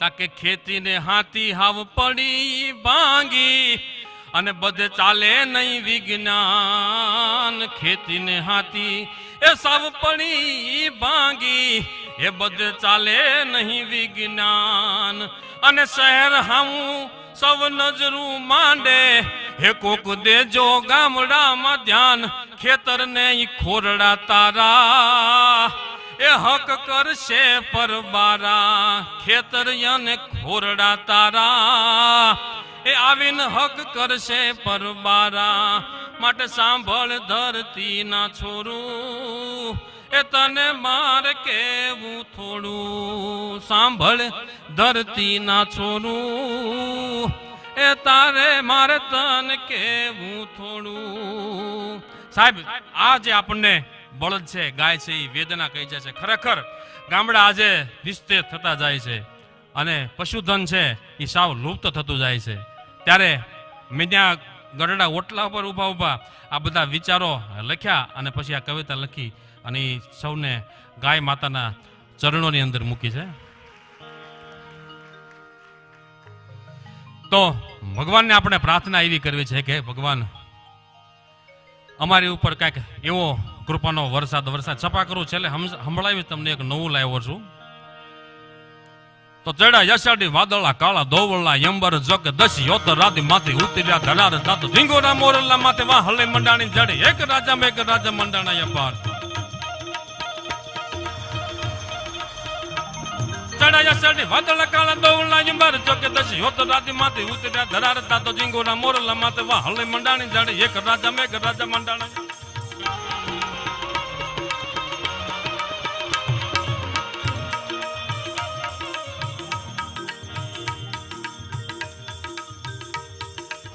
Speaker 1: તાકે ખેતીને હાથી હાવ પડી ભાંગી અને બધે ચાલે નહીં વિજ્ઞાન. ખેતીને હાથી એ સાવ પડી ભાંગી એ બધે ચાલે નહીં વિજ્ઞાન. અને શહેર હામું સૌ નજરું માંડે હે કોક દેજો ગામડામાં ધ્યાન. ખેતરને ખોરડા તારા એ હક કરશે પરબારા. ખેતર અને ખોરડા તારા એ આવીને હક કરશે પરબારા. માટે સાંભળ ધરતી ના છોરું એ તને માર કેવું થોડું. સાંભળ ધરતી ના છોરું એ તારે મારે તને કેવું થોડું. સાહેબ આ જે આપણને બળદ છે, ગાય છે, એ વેદના કહી જાય છે. ખરેખર ગામડા આજે નિસ્તેજ થતા જાય છે અને પશુધન છે એ સાવ લુપ્ત થતું જાય છે. ત્યારે મેં ત્યાં ગરડા ઓટલા ઉપર ઊભા ઊભા આ બધા વિચારો લખ્યા અને પછી આ કવિતા લખી અને સૌને ગાય માતાના ચરણોની અંદર મૂકી છે. તો ભગવાનને આપણે પ્રાર્થના એવી કરવી છે કે ભગવાન અમારી ઉપર કાંઈક એવો કૃપાનો વરસાદ છપા કરું. છેલ્લે સંભળાવી તમને એક નવું લાવ્યો છું. તો ચડા યશાડી વાદળા કાળા દોવળા યંબર જગ દશ યોત રાધી માથે ઉતર્યા ધરાર જાતો ઝીંગોરા મોરલા માથે વાહ હલે મંડાણી જડે એક રાજા મેઘ રાજા મંડાણા અપાર. ચડા યશાડી વાદળા કાળા દોવળા યંબર જગ દશ યોત રાધી માથે ઉતર્યા ધરાર જાતો ઝીંગોરા મોરલા માથે વાહ હલે મંડાણી જડે એક રાજા મેઘ રાજા મંડાણા.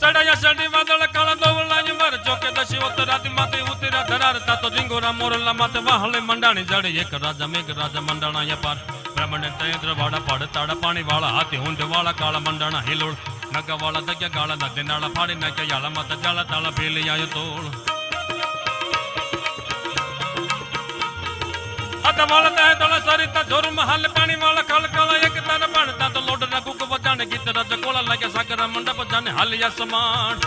Speaker 1: ચડાયા ચડી વાદળ કાળા દોવલાય મર જોકે દશી ઉતરાતી માથે ઉતરા ધરારતા તો જીંગોરા મોરલા માથે વાહલે મંડાણી જડે એક રાજા મેઘ રાજા મંડાણા પાર બ્રાહ્મણ તૈન્દ્ર વાડા પાડ તાડા પાણી વાળા હાથે ઊંડ વાળા કાળા મંડાણા હિલોળ નગા વાળા દગ્યા ગાળા ના દેનાળા ફાડી નાખ્યા યાળા માથા જાળા તાળા પેલી આયો તોળ આતા વાળા તાય તળા સરિતા જોર મહાલ પાણી વાળા કાળ કાળા એક તારા પાણતા તો લોડ ના કુક વજાણે ગીત રાજા કોળા લાગ્યા સાગરા મંડપ જાને હાલિયા સમાન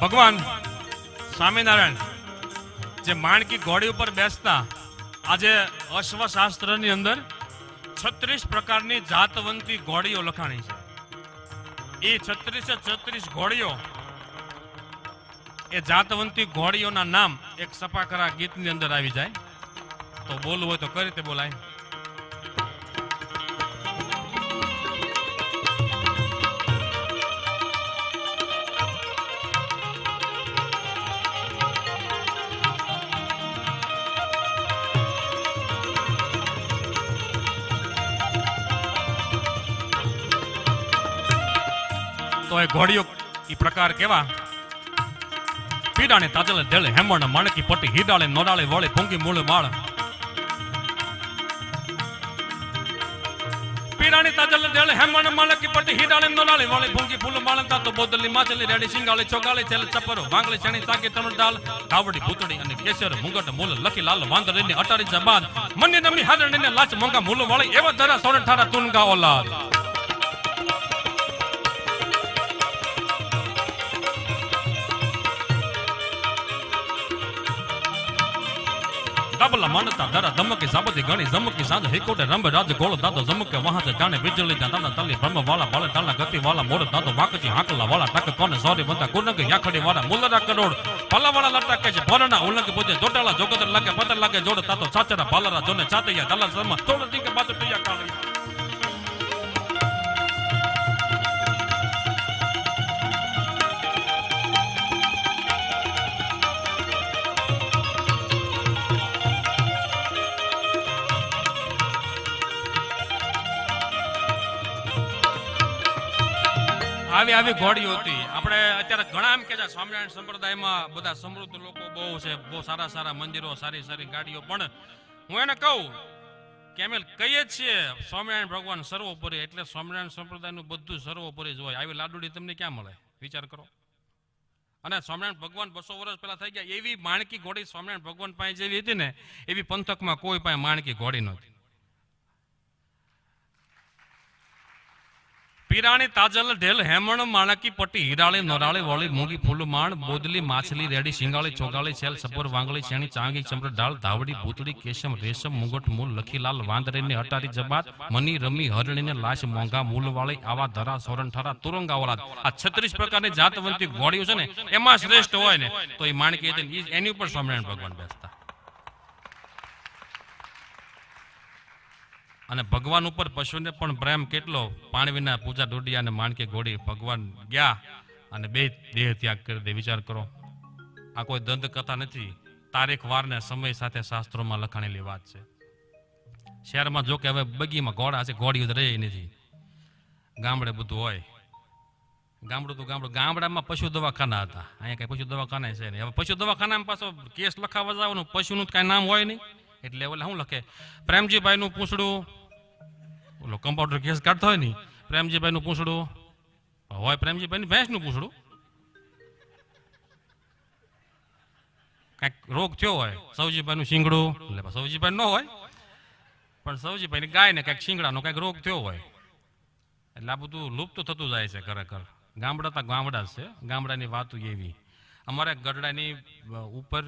Speaker 1: ભગવાન સ્વામિનારાયણ જે માણકી ઘોડી ઉપર બેસતા આજે અશ્વશાસ્ત્રની અંદર 36 પ્રકારની જાતવંતી ઘોડીઓ લખાણી છે એ 36 ઘોડીઓ એ જાતવંતી ઘોડીઓના નામ એક સપાકરા ગીતની અંદર આવી જાય તો બોલવું હોય તો કઈ રીતે બોલાય તો એ ઘોડીઓ ઈ પ્રકાર કેવા પીડાને તાજલે દેલે હેમણ માણકી પટી હીડાળે નોડાળે વળે ભૂંગી મૂળ માળ પીડાને તાજલે દેલે હેમણ માણકી પટી હીડાળે નોડાળે વળે ભૂંગી ફૂલ માળતા તો બોદલી માછલી રેડી સિંગાળી ચોગાળી છેલ ચપર વાંગળી ચણી ચાકી તમણ દાલ કાવડી ભૂતડી અને કેસર મુંગટ મૂલ લખી લાલ વાંદરીને અટારી જબાદ મની નમી હારણીને લાચ મોંઘા મૂલ વાળી એવા ધરા સોરણ ઠારા તુનગા ઓલાદ કાબલા માનતા ધરા ધમકી સાબતી ગણી જમકી સાંજ હિકોટે રંભ રાજ ગોળ દાદો જમકે વહાં જાણે વીજળી દાદા તલી બ્રહ્મ વાળા બાળ તાળા ગતિ વાળા મોડ દાદો વાકજી હાકલા વાળા ટક કોને સોરી બંતા કુનક યાખડી વાળા મુલરા કરોડ પલ્લા વાળા લટા કે છે ભરના ઉલંગ પૂજે જોટાળા જોગદર લાગે પતર લાગે જોડ તાતો ચાચરા બાલરા જોને ચાતૈયા દલા સમા તોડ દીકે બાત પિયા કાળી આવી આવી ઘોડીઓ હતી આપણે અત્યારે ઘણા એમ કે છે સ્વામિનારાયણ સંપ્રદાયમાં બધા સમૃદ્ધ લોકો બહુ છે બહુ સારા સારા મંદિરો સારી સારી ગાડીઓ પણ હું એને કહું કે અમે કહીએ જ છીએ સ્વામિનારાયણ ભગવાન સર્વોપરી એટલે સ્વામિનારાયણ સંપ્રદાયનું બધું સર્વોપરી જ હોય આવી લાડુડી તમને ક્યાં મળે વિચાર કરો અને સ્વામિનારાયણ ભગવાન 200 વર્ષ પહેલા થઈ ગયા એવી માણકી ઘોડી સ્વામિનારાયણ ભગવાન પાસે જેવી હતી ને એવી પંથકમાં કોઈ પાસે માણકી ઘોડી નહોતી પીરાણી તાજલ ઢેલ હેમણ માણકી પટ્ટી હીરાળી નરાળી વળી મૂંગી ફૂલ માણ બોદલી માછલી રેડી શિંગાળી ચોગાળી છેલ સપર વાંગળી છેણી ચાંગી ચમર ડાળ ધાવડી ભૂતળી કેશમ રેશમ મુગટ મૂલ લખીલાલ વાંદરીને અટારી જબાત મની રમી હરણીને લાશ મોંઘા મૂલવાળી આવા ધરા સોરણ ઠારા તુરંગા ઓલાદ આ 36 પ્રકારની જાતવંતી ઘોડીઓ છે ને એમાં શ્રેષ્ઠ હોય ને તો એ માણકી હતી એની ઉપર સ્વામિનારાયણ ભગવાન બેસતા અને ભગવાન ઉપર પશુને પણ પ્રેમ કેટલો પાણી વિના પૂજા ડોડિયા અને માણકી ઘોડી ભગવાન ગયા અને બે દેહ ત્યાગ કરી દે વિચાર કરો આ કોઈ દંત કથા નથી તારીખ વાર ને સમય સાથે શાસ્ત્રોમાં લખાણેલી વાત છે શહેરમાં જો કે હવે બગીમાં ઘોડા છે ઘોડીઓ તો રહી નથી ગામડે બધું હોય ગામડું તો ગામડામાં પશુ દવાખાના હતા અહીંયા કઈ પશુ દવાખાના છે નહીં હવે પશુ દવાખાનામાં પાછો કેસ લખાવવા જવાનું પશુનું કઈ નામ હોય નહીં એટલે ઓલા શું લખે પ્રેમજીભાઈ નું પૂછડું ઓલો કમ્પાઉન્ડર કેસ કાઢતો હોય ને પ્રેમજીભાઈ નું પૂછડું હોય પ્રેમજીભાઈ ની ભેંસ નું પૂછડું કઈક રોગ થયો હોય સૌજીભાઈ નું શીંગડું એટલે સૌજીભાઈ ન હોય પણ સૌજીભાઈ ની ગાય ને કઈક શીંગડાનો કઈક રોગ થયો હોય એટલે આ બધું લુપ્ત થતું જાય છે ખરેખર ગામડા તો ગામડા છે ગામડાની વાતો એવી અમારે ગઢડાની ઉપર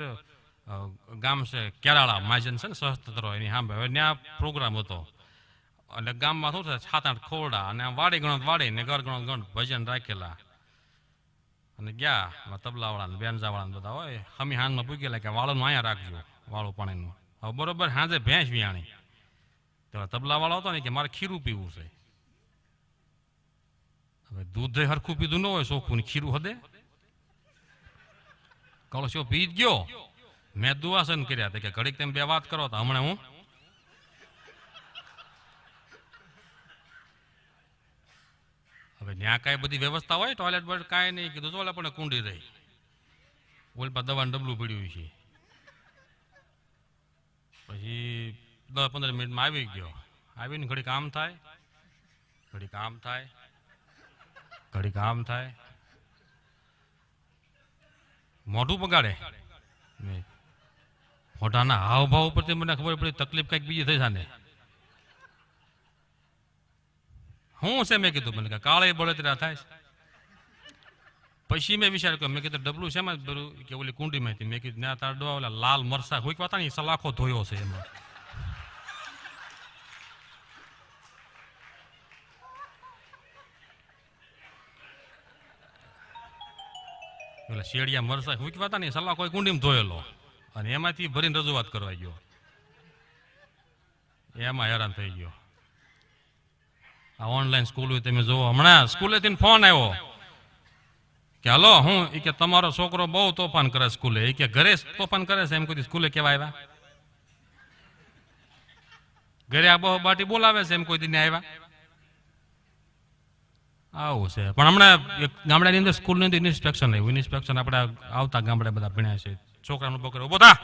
Speaker 1: ગામ છે કેરાળા માજન છે ને સહસ્ત્ર એની સામે હવે ત્યાં પ્રોગ્રામ હતો એટલે ગામમાં શું થાય 7-8 ખોરડા અને વાડી ગણત વાડી ને ઘર ગણત ગણ ભજન રાખેલા અને ગયા તબલાવાળા ને બેનજાવાળા ને બધા હોય હમી હાંજમાં પૂગેલા કે વાળું અહીંયા રાખજો વાળું પાણીનું હવે બરોબર હાંજે ભેંસ વિયાણી તો તબલાવાળો હતો ને કે મારે ખીરું પીવું છે હવે દૂધ હરખું પીધું ન હોય ચોખ્ખું ખીરું હદે કળો શું પી ગયો મેં દુઆસન કર્યા હતા કે ઘડીક તેમ બે વાત કરો તો હમણાં હું હવે ત્યાં કાંઈ બધી વ્યવસ્થા હોય ટોયલેટ બોયલેટ કાંઈ નહીં કીધું તો પણ કુંડી રહી ઓલ પર દવાનું ડબલું પડ્યું છે પછી 10-15 મિનિટમાં આવી ગયો આવીને ઘડીક આમ થાય ઘડીક આમ થાય ઘડીક આમ થાય મોઢું બગાડે મોઢાના હાવભાવ ઉપરથી મને ખબર પડી તકલીફ કંઈક બીજી થઈ જાને હું છે મેં કીધું મને કાળે બળતરા થાય પછી મેં વિચાર કર્યો મેં કીધું ડબલું શેમાં ભર્યું કે ઓલી કુંડીમાંથી મેં કીધું ના તાર ડોવા ઓલા લાલ મરસા હુંકવા હતા ને સલાખો ધોયો છે એમાં પેલા શેડિયા મરસા હુંકવા હતા ને સલાખો કુંડીમાં ધોયેલો અને એમાંથી ભરીને રજૂઆત કરવા ગયો એમાં હેરાન થઈ ગયો આ ઓનલાઈન સ્કૂલ તમે જોવો હમણાં સ્કૂલેથી ફોન આવ્યો કે હલો હું એ કે તમારો છોકરો બહુ તોફાન કરે સ્કૂલે એ કે ઘરે તોફાન કરે છે એમ કોઈ સ્કૂલે કેવા આવ્યા ઘરે આ બહુ બાટી બોલાવે છે એમ કોઈ દી આવ્યા આવું છે પણ હમણાં એક ગામડાની અંદર સ્કૂલની અંદર ઇન્સ્પેક્શન આવ્યું ઇન્સ્પેક્શન આપણે આવતા ગામડે બધા ભણ્યા છે છોકરાનું પકડે ઉભો થા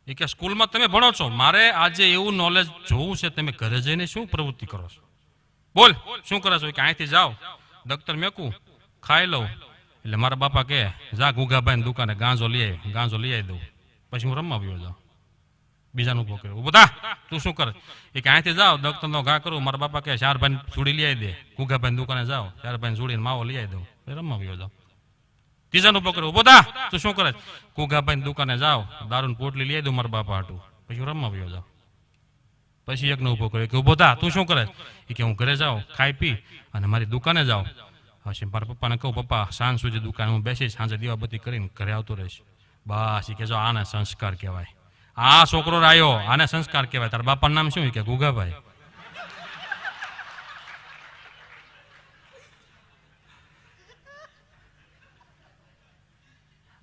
Speaker 1: એ કે સ્કૂલમાં તમે ભણો છો મારે આજે એવું નોલેજ જોવું છે તમે ઘરે જઈને શું પ્રવૃત્તિ કરો છો બોલ શું કરો છો કે અહીંથી જાઓ દફતર મેકું ખાઈ લઉં એટલે મારા બાપા કહે જા ગુગાભાઈ દુકાને ગાંજો લઈ આવી દઉં પછી હું રમવા આવ્યો જાઉં બીજાનું ઉભો કર્યો ઉભો થા તું શું કરે એ કે અહીંથી જાઓ દફતરનો ઘા કરું મારા બાપા કહે 4 ભાઈ ચૂડી લઈ આવી દે ગુગાભાઈ દુકાને જાઓ 4 ભાઈ ચૂડીને માવો લઈ આવી દઉં રમવા આવ્યો જાઉં ત્રીજાનું પકડ્યું ઉભો થા તું શું કરે કુગાભાઈ દુકાને જાઓ દારૂની પોટલી લઈ દઉં મારા બાપા હાટું પછી રમવા આવ્યો જાઉં પછી એકનો ઉભો કર્યો કે ઉભો થા તું શું કરે એ કે હું ઘરે જાઉં ખાઈ પી અને મારી દુકાને જાઉં પછી મારા પપ્પાને કહું પપ્પા સાંજ સુધી દુકાને હું બેસીશ સાંજે દીવાબત્તી કરીને ઘરે આવતો રહીશ બસ એ કે જો આને સંસ્કાર કહેવાય આ છોકરો આવ્યો આને સંસ્કાર કહેવાય તારા બાપાનું નામ શું કે ગુગાભાઈ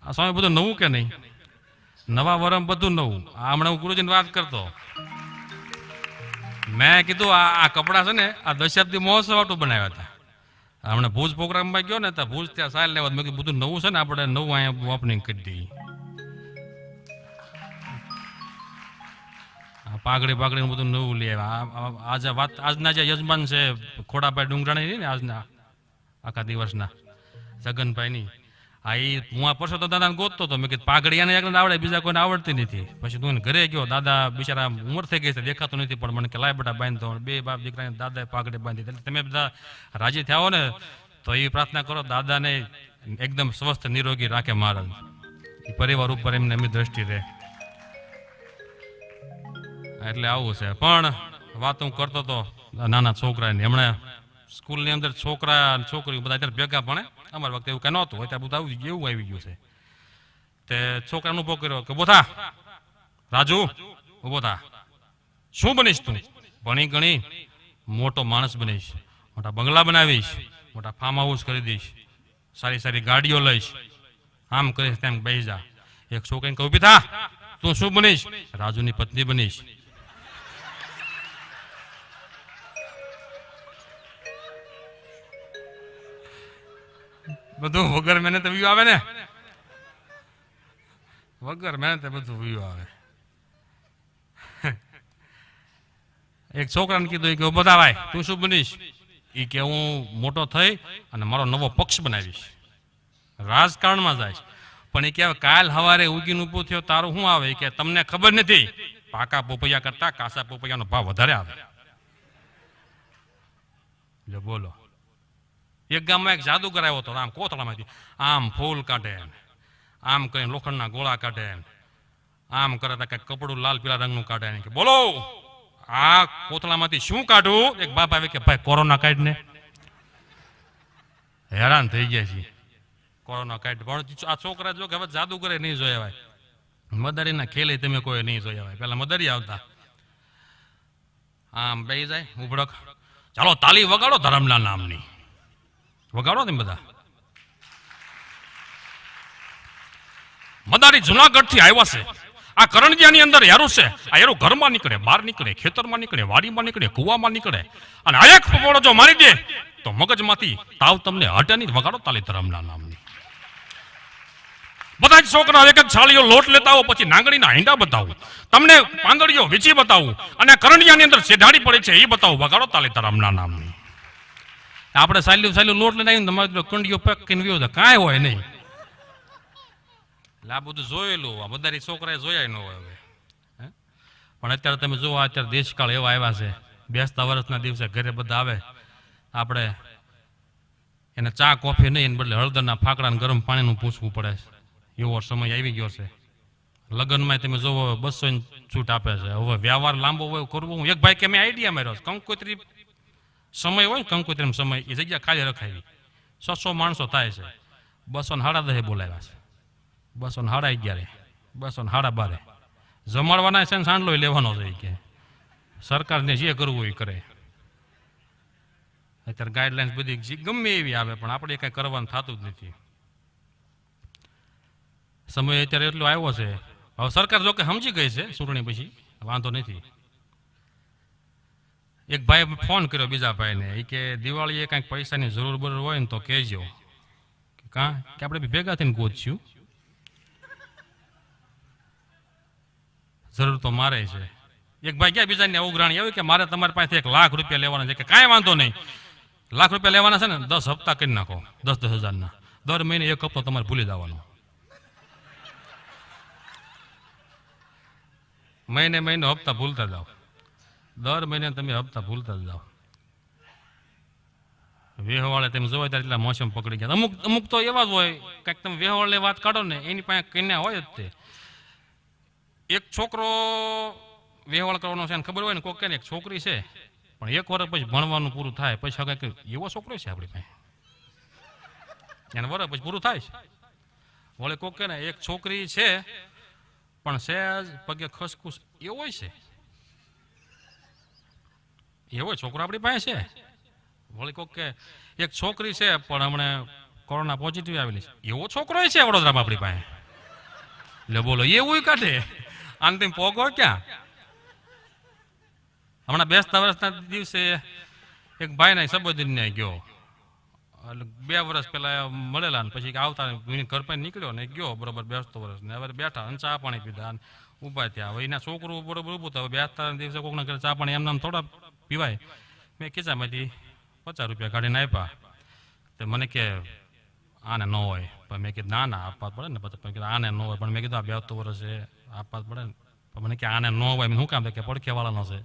Speaker 1: આ સ્વામી બધું નવું કે નહીં નવા વરમ બધું નવું આ હમણાં હું ગુરુજીને વાત કરતો મેં કીધું આ કપડા છે ને આ દશાબ્દી મહોત્સવ આટું બનાવ્યા હતા હમણાં ભુજ પ્રોગ્રામમાં ગયો ને તો ભુજ ત્યાં સાલ લેવા મેં કીધું બધું નવું છે ને આપણે નવું અહીંયા ઓપનિંગ કરી દઈએ પાઘડી પાઘડી બધું નવું લઈ આવ્યા આજે વાત આજના જે યજમાન છે ખોડાભાઈ ડુંગરાણી ને આજના આખા દિવસના જગનભાઈની હા એ હું આ પરસો તો દાદાને ગોતતો હતો મેં કીધું પાઘડી એને એકને આવડે બીજા કોઈને આવડતી નથી પછી તું ઘરે ગયો દાદા બિચારા ઉંમર થઈ ગઈ છે દેખાતું નથી પણ મને કે લાય બેટા બાંધતો બે બાપ દીકરાને દાદાએ પાઘડી બાંધી એટલે તમે બધા રાજી થયા હો ને તો એ પ્રાર્થના કરો દાદાને એકદમ સ્વસ્થ નિરોગી રાખે મહારાજ એ પરિવાર ઉપર એમને એમની દ્રષ્ટિ રહે એટલે આવું છે પણ વાત હું કરતો હતો નાના છોકરાની હમણાં સ્કૂલની અંદર છોકરા છોકરીઓ બધા અત્યારે ભેગા ભણે અમારા વખતે એવું કઈ નહોતું અત્યારે બધું એવું આવી ગયું છે તે છોકરાને ઉભો કર્યો કે ઉભો થા રાજુ ઉભો થા શું બનીશ તું ભણી ગણી મોટો માણસ બનીશ મોટા બંગલા બનાવીશ મોટા ફાર્મ હાઉસ કરી દઈશ સારી સારી ગાડીઓ લઈશ આમ કરીશ તેમ બેસી જા એક છોકરીને કહું ઉભી થા તું શું બનીશ રાજુની પત્ની બનીશ બધું વગર મહેનત વ્યૂ આવે ને વગર મહેનત બધું વ્યૂ આવે એક છોકરાને કીધું કે બધા ભાઈ તું શું બનીશ એ કે હું મોટો થઈ અને મારો નવો પક્ષ બનાવીશ રાજકારણમાં જાય પણ એ કે કાલ સવારે ઉગીને ઊભું થયો તારું શું આવે કે તમને ખબર નથી પાકા પોપૈયા કરતા કાસા પોપૈયાનો ભાવ વધારે આવે એટલે બોલો એક ગામમાં એક જાદુગર આવ્યો હતો આમ કોથળામાંથી આમ ફૂલ કાઢે આમ કરીને લોખંડના ગોળા કાઢે આમ કરે કંઈક કપડું લાલ પીળા રંગનું કાઢે કે બોલો આ કોથળામાંથી શું કાઢું એક બાપ આવે કે ભાઈ કોરોના કાઢને હેરાન થઈ ગયા છે કોરોના કાઢ પણ આ છોકરા જો કે હવે જાદુગરે નહીં જોયા ભાઈ મદારીના ખેલે તમે કોઈ નહીં જોયા ભાઈ પેલા મદારી આવતા આમ બે જાય ઉભડક ચાલો તાલી વગાડો ધર્મના નામની વગાડો ને બધા મદારી જુનાગઢ થી આવ્યા છે. આ કરણજીયાની અંદર હેરું છે. આ હેરું ઘરમાં નીકળે, બહાર નીકળે, ખેતરમાં નીકળે, વાડીમાં નીકળે, કુવામાં નીકળે, અને આ એક ફફોડો જો મારી દે તો મગજમાંથી તાવ તમને હટે નહીં. વગાડો તાલી ધરમના નામની. બધા જ છોકરા એક એક છાળીઓ લોટ લેતા આવો, પછી નાંગણીના હીંડા બતાવું, તમને પાંદડીઓ વીચી બતાવું, અને કરણજીયાની અંદર સેઢાડી પડે છે એ બતાવું. વગાડો તાલી ધરમના નામની. આપણે સાલ્યું લોટ લઈને આવીને તમારે કંડીઓ પેક કરીને વ્યો છે, કાંઈ હોય નહીં. એટલે આ બધું જોયેલું, આ બધા છોકરાએ જોયા ન હોય હવે. પણ અત્યારે તમે જુઓ, અત્યારે દેશકાળ એવા આવ્યા છે, બેસતા વર્ષના દિવસે ઘરે બધા આવે, આપણે એને ચા કોફી નહીં, એને બદલે હળદરના ફાકડા ગરમ પાણીનું પૂછવું પડે છે. એવો સમય આવી ગયો છે. લગ્નમાં તમે જોવો 200 ની છૂટ આપે છે. હવે વ્યવહાર લાંબો હોય કરવું. એક ભાઈ કે મેં આઈડિયા માર્યો, કંકોત્રી સમય હોય ને, કંકોત્રી સમય એ જગ્યા ખાલી રખાવી, 600 માણસો થાય છે, 210 બોલાવ્યા છે, 211, 212 જમાડવાના છે ને સાંડલો લેવાનો છે કે સરકારને જે કરવું એ કરે. અત્યારે ગાઈડલાઇન્સ બધી ગમે એવી આવે, પણ આપણે કઈ કરવાનું થતું જ નથી. સમય અત્યારે એટલો આવ્યો છે. હવે સરકાર જો કે સમજી ગઈ છે ચૂંટણી પછી, વાંધો નથી. એક ભાઈ ફોન કર્યો બીજા ભાઈને, એ કે દિવાળીએ કાંઈક પૈસાની જરૂર બરોબર હોય ને તો કહેજો. કાં કે આપણે ભેગા થઈને ગોતશું, જરૂર તો મારે છે. એક ભાઈ ક્યાં બીજાને ઉઘરાણી આવ્યું કે મારે તમારી પાસેથી 1 લાખ રૂપિયા લેવાના છે. કે કાંઈ વાંધો નહીં, 1 લાખ રૂપિયા લેવાના છે ને 10 હપ્તા કરી નાખો, 10-10 હજારના. દર મહિને 1 હપ્તો તમારે ભૂલી જવાનો. મહિને હપ્તા ભૂલતા જાઓ, દર મહિને તમે હપ્તા ભૂલતા જ જાઓ. વેહવાળે તમે જોવા ત્યારે એટલા મોસમ પકડી ગયા. અમુક તો એવા જ હોય, કંઈક તમે વેહવાળની વાત કાઢો ને એની પાસે કન્યા હોય જ તે. એક છોકરો વેહવાળ કરવાનો છે ને ખબર હોય ને, કોક કે એક છોકરી છે પણ 1 વર્ષ પછી ભણવાનું પૂરું થાય પછી કંઈક એવો છોકરો છે આપણી પાસે, એને વર્ષ પછી પૂરું થાય છે. વળે કોક કે ને એક છોકરી છે પણ સહેજ પગે ખસખુસ એવો છે, એવો છોકરો આપણી પાસે છે. વળી કોક કે એક છોકરી છે પણ હમણાં કોરોના પોઝિટિવ આવેલી છે, એવો છોકરો છે વડોદરામાં આપણી પાસે. એટલે બોલો એવું કાઢે, અંતિમ પોગો ક્યાં. હમણાં બેસતા વર્ષના દિવસે એક ભાઈને સંબોધીને ગયો, એટલે 2 વર્ષ પહેલા મળેલા ને પછી આવતા ઘર પાસે નીકળ્યો ને ગયો બરોબર બેસતો વર્ષ ને. હવે બેઠા અને ચા પાણી પીધા અને ઊભા થયા. હવે એના છોકરું બરોબર ઊભું થયું. બેસતા દિવસે કોકના ઘરે ચા પાણી એમનામ થોડા પીવાય. મેં ખિસ્સામાંથી 50 રૂપિયા કાઢીને આપ્યા. તો મને કે આને ન હોય, પણ મેં કીધું ના આપવા પડે ને. પછી કીધું આને ન હોય, પણ મેં કીધું આ 72 વર્ષ છે આપવા પડે ને. પણ મને કે આને ન હોય, શું કામ કે પડખેવાળાનો છે.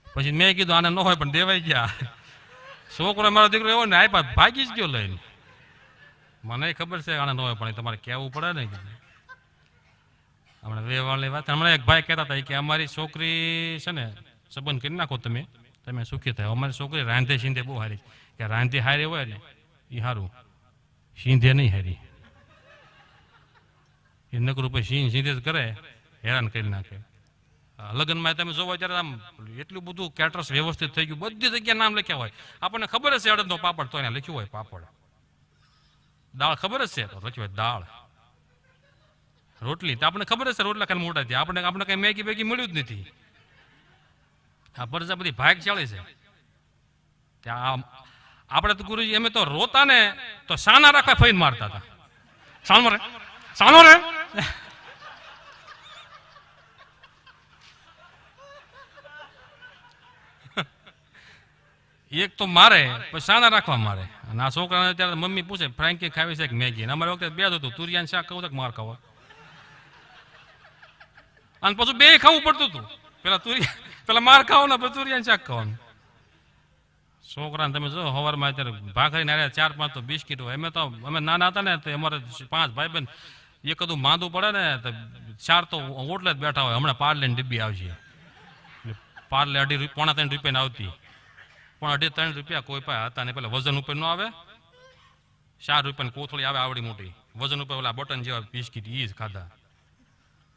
Speaker 1: પછી મેં કીધું આને ન હોય પણ દેવાઈ ગયા. છોકરો મારો દીકરો એવો ને આપ્યા, ભાગી જ ગયો લઈને. મને ખબર છે આને ન હોય પણ તમારે કહેવું પડે ને. હમણાં વેવાળની વાત, હમણાં એક ભાઈ કહેતા હતા કે અમારી છોકરી છે ને સંબંધ કરી નાખો તમે સુખી થાય. અમારી છોકરી રાંધે સીંધે બહુ હારી, કે રાંધી હારી હોય ને એ સારું, સીંધે નહીં હારી. એ નકરું પછી સીંધે જ કરે, હેરાન કરી નાખે. લગ્નમાં તમે જોવો ત્યારે આમ એટલું બધું કેટરસ વ્યવસ્થિત થઈ ગયું, બધી જગ્યાએ નામ લખ્યા હોય. આપણને ખબર જ છે અડદનો પાપડ, તો એને લખ્યું હોય પાપડ. દાળ ખબર જ છે તો લખ્યું હોય દાળ. રોટલી તો આપણે ખબર જ છે રોટલા ખાલી મોટા થયા. આપણે કઈ મેગી બેગી મળ્યું જ નથી. આ પરજા બધી ભાગશાળી છે. ત્યાં આપણે તો ગુરુજી અમે તો રોતા ને તો સાના રાખવા ફઈને મારતા હતા. સાનો રે, સાનો રે. એક તો મારે પછી સાના રાખવા મારે. અને આ છોકરાને ત્યારે મમ્મી પૂછે ફ્રાંકી ખાવી છે કે મેગી. અમારી વખતે 2 જ હતું, તુરિયાન શાક ખાવું તો માર ખાવા. અને પછી 2 ખાવું પડતું હતું. પેલા માર ખાવાનો, પછી તુરિયાન શાક ખાવાનું. છોકરાને તમે જો સવારમાં અત્યારે ભાખરી નાર્યા 4-5 તો બિસ્કીટ હોય. અમે નાના હતા ને તો અમારે 5 ભાઈ બહેન, એક કદું માંદું પડે ને તો 4 તો ઓટલે જ બેઠા હોય. હમણાં પાર્લેની ડિબ્બી આવશે, પાર્લે 2.5 પોણા 3 રૂપિયાની આવતી, પણ 2.5-3 રૂપિયા કોઈ પાસે હતા ને. પેલા વજન ઉપર ન આવે, 4 રૂપિયાની કોથળી આવે આવડી મોટી, વજન ઉપર ઓલા બટન જેવા બિસ્કીટ, એ જ ખાધા.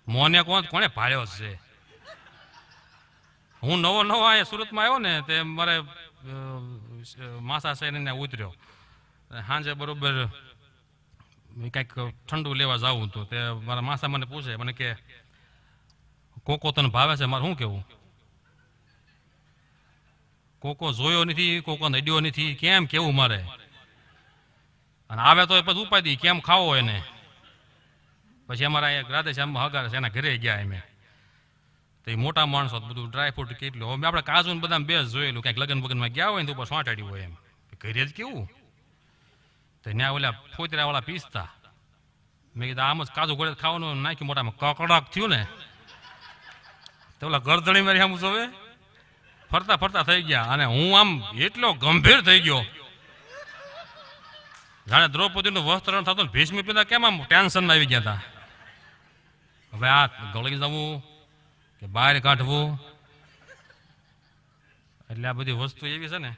Speaker 1: મોને કોને ભાળ્યો છે. હું નવો અહીંયા સુરતમાં આવ્યો ને તે મારે માસા શહેરને ઉતર્યો. સાંજે બરોબર કંઈક ઠંડુ લેવા જાવું તો તે મારા માસા મને પૂછે, મને કે કોકો તને ભાવે છે? મારે શું કેવું? કોકો જોયો નથી, કોકો નડ્યો નથી, કેમ કેવું મારે? અને આવે તો પછી ઉપાડી કેમ ખાવો એને? પછી અમારા એક રાધેશ્યામ હગાર છે, એના ઘરે ગયા અમે. તો એ મોટા માણસો બધું ડ્રાયફ્રૂટ કેટલું, હવે આપણે કાજુ ને બધા બે જોયેલું, ક્યાંક લગ્ન બગનમાં ગયા હોય ને તો ઉપર સોંટાડ્યું હોય એમ, ઘરે જ કેવું. તો ત્યાં ઓલા ફોતરા વાળા પીસતા, મેં કીધું આમ જ કાજુ ગોળે ખાવાનું નાખ્યું, મોટામાં કકડાક થયું ને તો ઓલા ગરદડી મારી આમ જોવે ફરતા ફરતા થઈ ગયા. અને હું આમ એટલો ગંભીર થઈ ગયો, જાણે દ્રૌપદીનું વસ્ત્રણ થતું ને ભીષ્મ પિતા કેમ આમ ટેન્શનમાં આવી ગયા હતા. હવે આ ગળી જવું કે બહાર કાઢવું, એટલે આ બધી વસ્તુ એવી છે ને.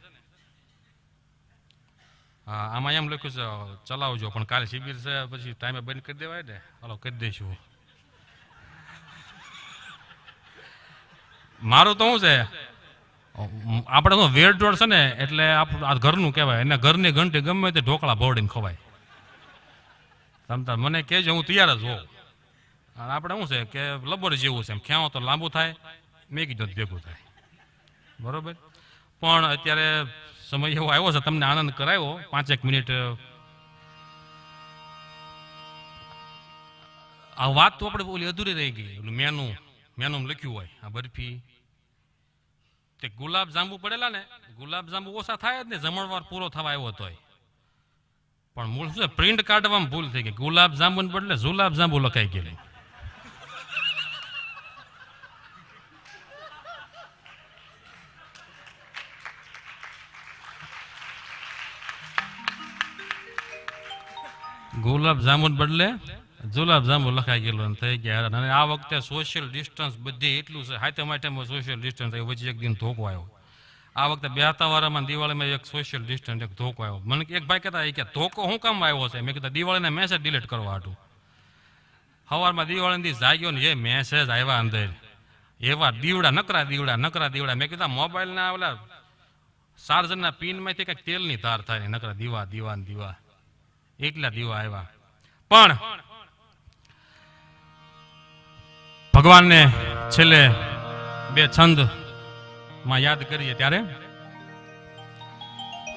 Speaker 1: હા, આમાં એમ લખ્યું છે ચલાવજો, પણ કાલે શિબિર છે, પછી ટાઈમે બંધ કરી દેવાય ને. હાલો કરી દઈશું. મારું તો શું છે, આપણે શું વેરડોળ છે ને, એટલે આ ઘરનું કહેવાય, એને ઘરની ઘંટી ગમે તે ઢોકળા ભોડીને ખવાય. તમતા મને કહેજો, હું તૈયાર જ હોઉં. આપણે શું છે કે લબર જેવું છે, એમ ખ્યાઓ તો લાંબુ થાય, મેં કીધું ભેગું થાય, બરોબર. પણ અત્યારે સમય એવો આવ્યો છે, તમને આનંદ કરાવ્યો 5 મિનિટ. આ વાત તો આપણે ઓલી અધૂરી રહી ગઈ. ઓલું મેનું લખ્યું હોય, આ બરફી તે ગુલાબ જાંબુ પડેલા ને, ગુલાબ જાંબુ ઓછા થાય જ ને, જમણવાર પૂરો થવા આવ્યો હતો. પણ મૂળ શું છે, પ્રિન્ટ કાઢવામાં ભૂલ થઈ ગઈ, ગુલાબ જાંબુ ને બદલે જુલાબ જાંબુ લખાઈ ગયેલી. ગુલાબ જાંબુ બદલે જુલાબ જાંબુ લખાઈ ગયેલું થઈ ગયા. અને આ વખતે સોશિયલ ડિસ્ટન્સ બધી એટલું છે, હાથે માટેમાં સોશિયલ ડિસ્ટન્સ આવ્યું. વચ્ચે એક દિન ધોકો આવ્યો. આ વખતે બેહતા વારામાં દિવાળીમાં એક સોશિયલ ડિસ્ટન્સ એક ધોકો આવ્યો. મને એક ભાઈ કહેતા કે ધોકો શું કામ આવ્યો છે? મેં કીધું દિવાળીના મેસેજ ડિલીટ કરવા હાટું. સવારમાં દિવાળીની જાગ્યો ને એ મેસેજ આવ્યા અંદર, એવા દીવડા નકરા દીવડા. મેં કીધું મોબાઈલના ઓલા ચાર્જરના પિનમાંથી કંઈક તેલની તાર થાય, નકરા દીવા એટલા દીવા આવ્યા. પણ ભગવાનને છેલ્લે 2 છંદ માં યાદ કરીએ ત્યારે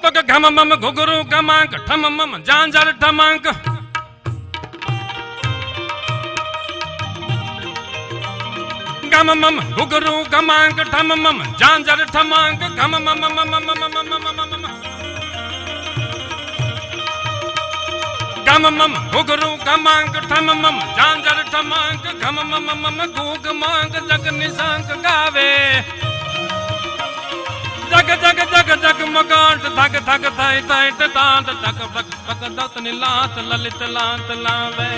Speaker 1: તો કે ઘમ મમ ઘુઘરુ ગમાંક ઠમ મમ જાંજર ઠમાંક. ગમ મમ ઘુઘરુ ગમાંક ઠમ મમ જાંજર ઠમાંક. ઘમ મમ ગમ મમ ઘુઘરુ ગમાંક ઠમ મમ જાંજર ઠમાંક. ઘમ મમ ઘુઘ માંક જગ નિશાંક ગાવે. જગ જગ જગ જગ મગાટ ધગ ધગ થાય થાય દાંત ધગ ભગ ભગ દત નિલાત લલિત લાત લાવે.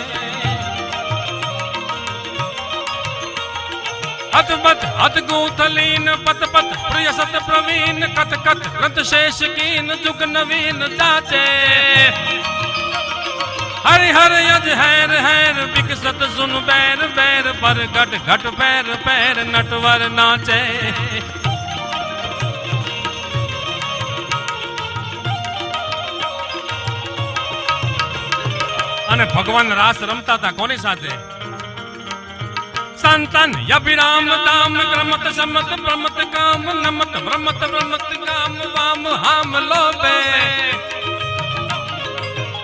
Speaker 1: હત બત હત ગૂથલીન પત પત પ્રિય સત પ્રવીણ કથ કથ રત શેષ કીન જુગ નવીન જાચે. હરિ હર યજ હેર હેર વિકસત સુન બેર બેર પર ઘટ ઘટ પેર પેર નટવર નાચે. અને ભગવાન રાસ રમતા હતા કોની સાથે? સંતન અભિરામ દામ ક્રમત સમત પ્રમત કામ નમત ભ્રમત ભ્રમત કામ વામ હામ લોભે.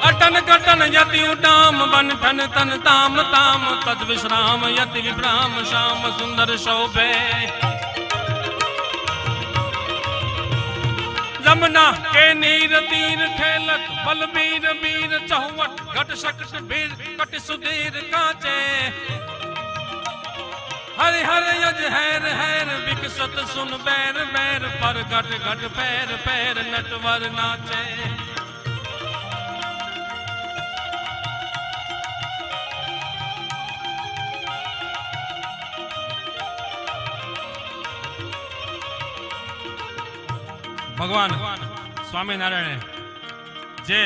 Speaker 1: અટન કટન યતિ ઉડામ બન ઠન તન તામ તામ તદ વિશ્રામ યતિ વિભ્રામ શામ સુંદર શોભે. जमुना के नीर तीर खेलत बलबीर बीर चहुवट घट शकट बीर कट सुधीर काचे. हरि हर यज हैर हैर विकसत सुन बैर बैर पर घट घट पैर पैर नटवर नाचे. ભગવાન સ્વામિનારાયણે જે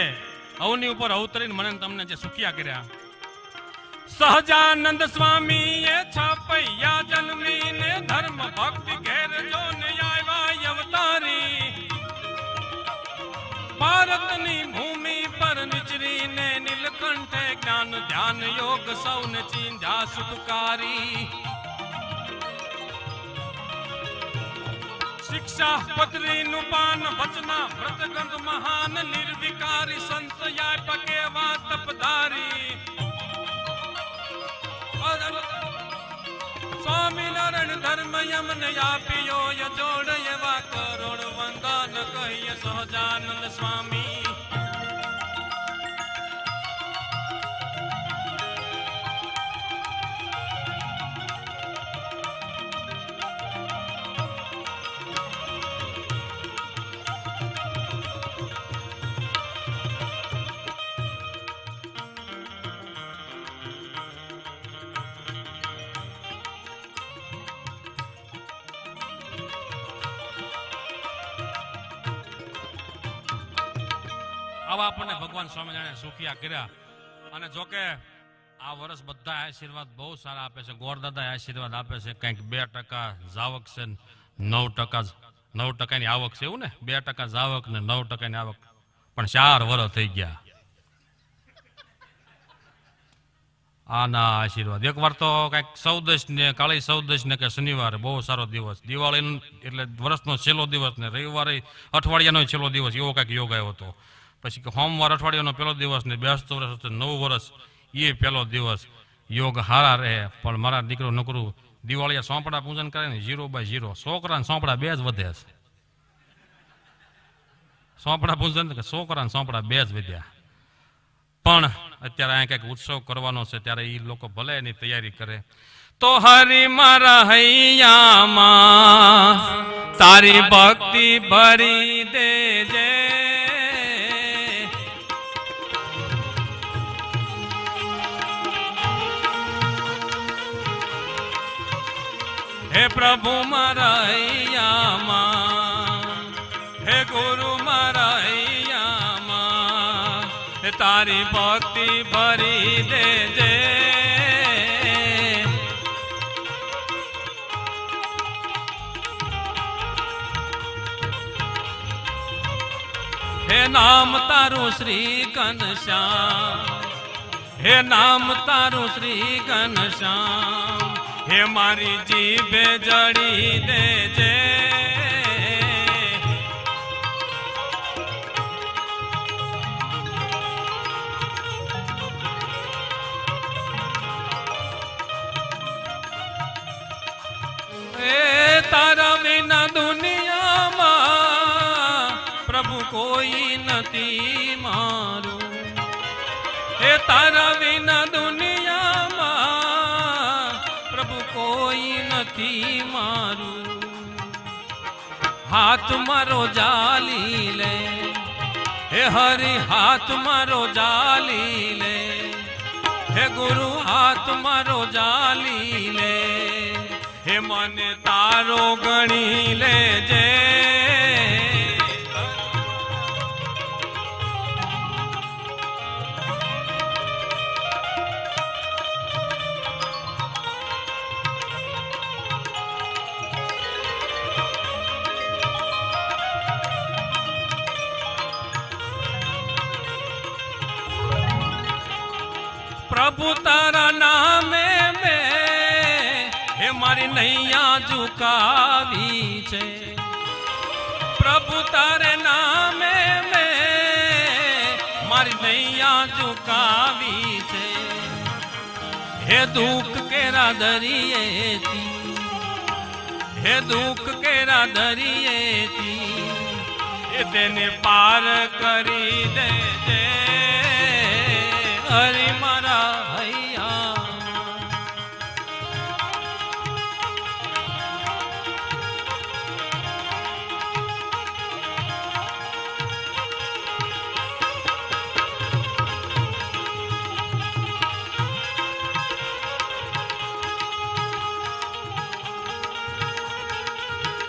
Speaker 1: અવની ઉપર અવતરીને મને તમને જે સુખિયા કર્યા. સહજાનંદ સ્વામી એ છપૈયા જન્મીને ધર્મ ભક્તિ ઘેર જોને આવ્યા અવતારી. ભારતની ભૂમિ પર વિચરીને નીલકંઠે સૌને ચીંધ્યા સુખકારી. શિક્ષા પત્રીનું પાન વચના વ્રતગંધ મહાન નિર્વિકારી સંત યા પકેવા તપધારી. સ્વામિનારાયણ ધર્મ યમને આપ્યો જોડ એવા કરોડ વંદન કહીએ સહજાનંદ સ્વામી. આવા આપણને ભગવાન સ્વામિનારાયણ સુખિયા કર્યા. અને જોકે આ વર્ષ બધા આશીર્વાદ બહુ સારા આપે છે. ગોરદાદા આશીર્વાદ આપે છે કંઈક 2% જાવક છે, 9% આવક છે, એવું ને 2% જાવક ને 9% આવક. પણ 4 વર્ષ થઈ ગયા આના આશીર્વાદ. એક વાર તો કઈક 14 ને કાળી 14 ને કે શનિવારે બહુ સારો દિવસ, દિવાળી એટલે વર્ષનો છેલ્લો દિવસ ને રવિવારે અઠવાડિયાનો છેલ્લો દિવસ, એવો કઈક યોગ આવ્યો હતો. પછી સોમવાર અઠવાડિયાનો પહેલો દિવસ ને 82 વર્ષ નવું વર્ષ એ પહેલો દિવસ. યોગ હારા રહે. પણ મારા દીકરો નકરું દિવાળીએ સોંપડા પૂજન કરે ને 0/0. છોકરાને સોંપડા 2 જ વધે છે. સોંપડા પૂજન કે છોકરાને સોંપડા 2 જ વધ્યા. પણ અત્યારે અહીંયા કંઈક ઉત્સવ કરવાનો છે ત્યારે એ લોકો ભલે એની તૈયારી કરે. તો હરિ મારા હૈયામાં તારી ભક્તિ ભરી દેજે. હે પ્રભુ મારા હૈયામાં, હે ગુરુ મારા હૈયામાં તારી ભક્તિ ભરી દેજે. હે નામ તારું શ્રી ઘનશ્યામ, હે નામ તારું શ્રી ઘનશ્યામ, હે મારી જીભે જડી દેજે. તારા વિના દુનિયામાં પ્રભુ કોઈ નથી મારું. હે તારા વિના દુનિયામાં પ્રભુ કોઈ નથી મારું. હાથ મારો જાલી લે, હે હરિ હાથ મારો જાલી લે, હે ગુરુ હાથ મારો જાલી લે, હે મને તારો ગણી લેજે. પ્રભુ તારા નામે મારી નૈયા ઝુકાવી છે. પ્રભુ તારે નામે મારી નૈયા ઝુકાવી છે. હે દુઃખ કેરા દરિયેથી, હે દુઃખ કેરા દરિયેથી એ તેને પાર કરી દેજે. હરિ મારા હૈયા.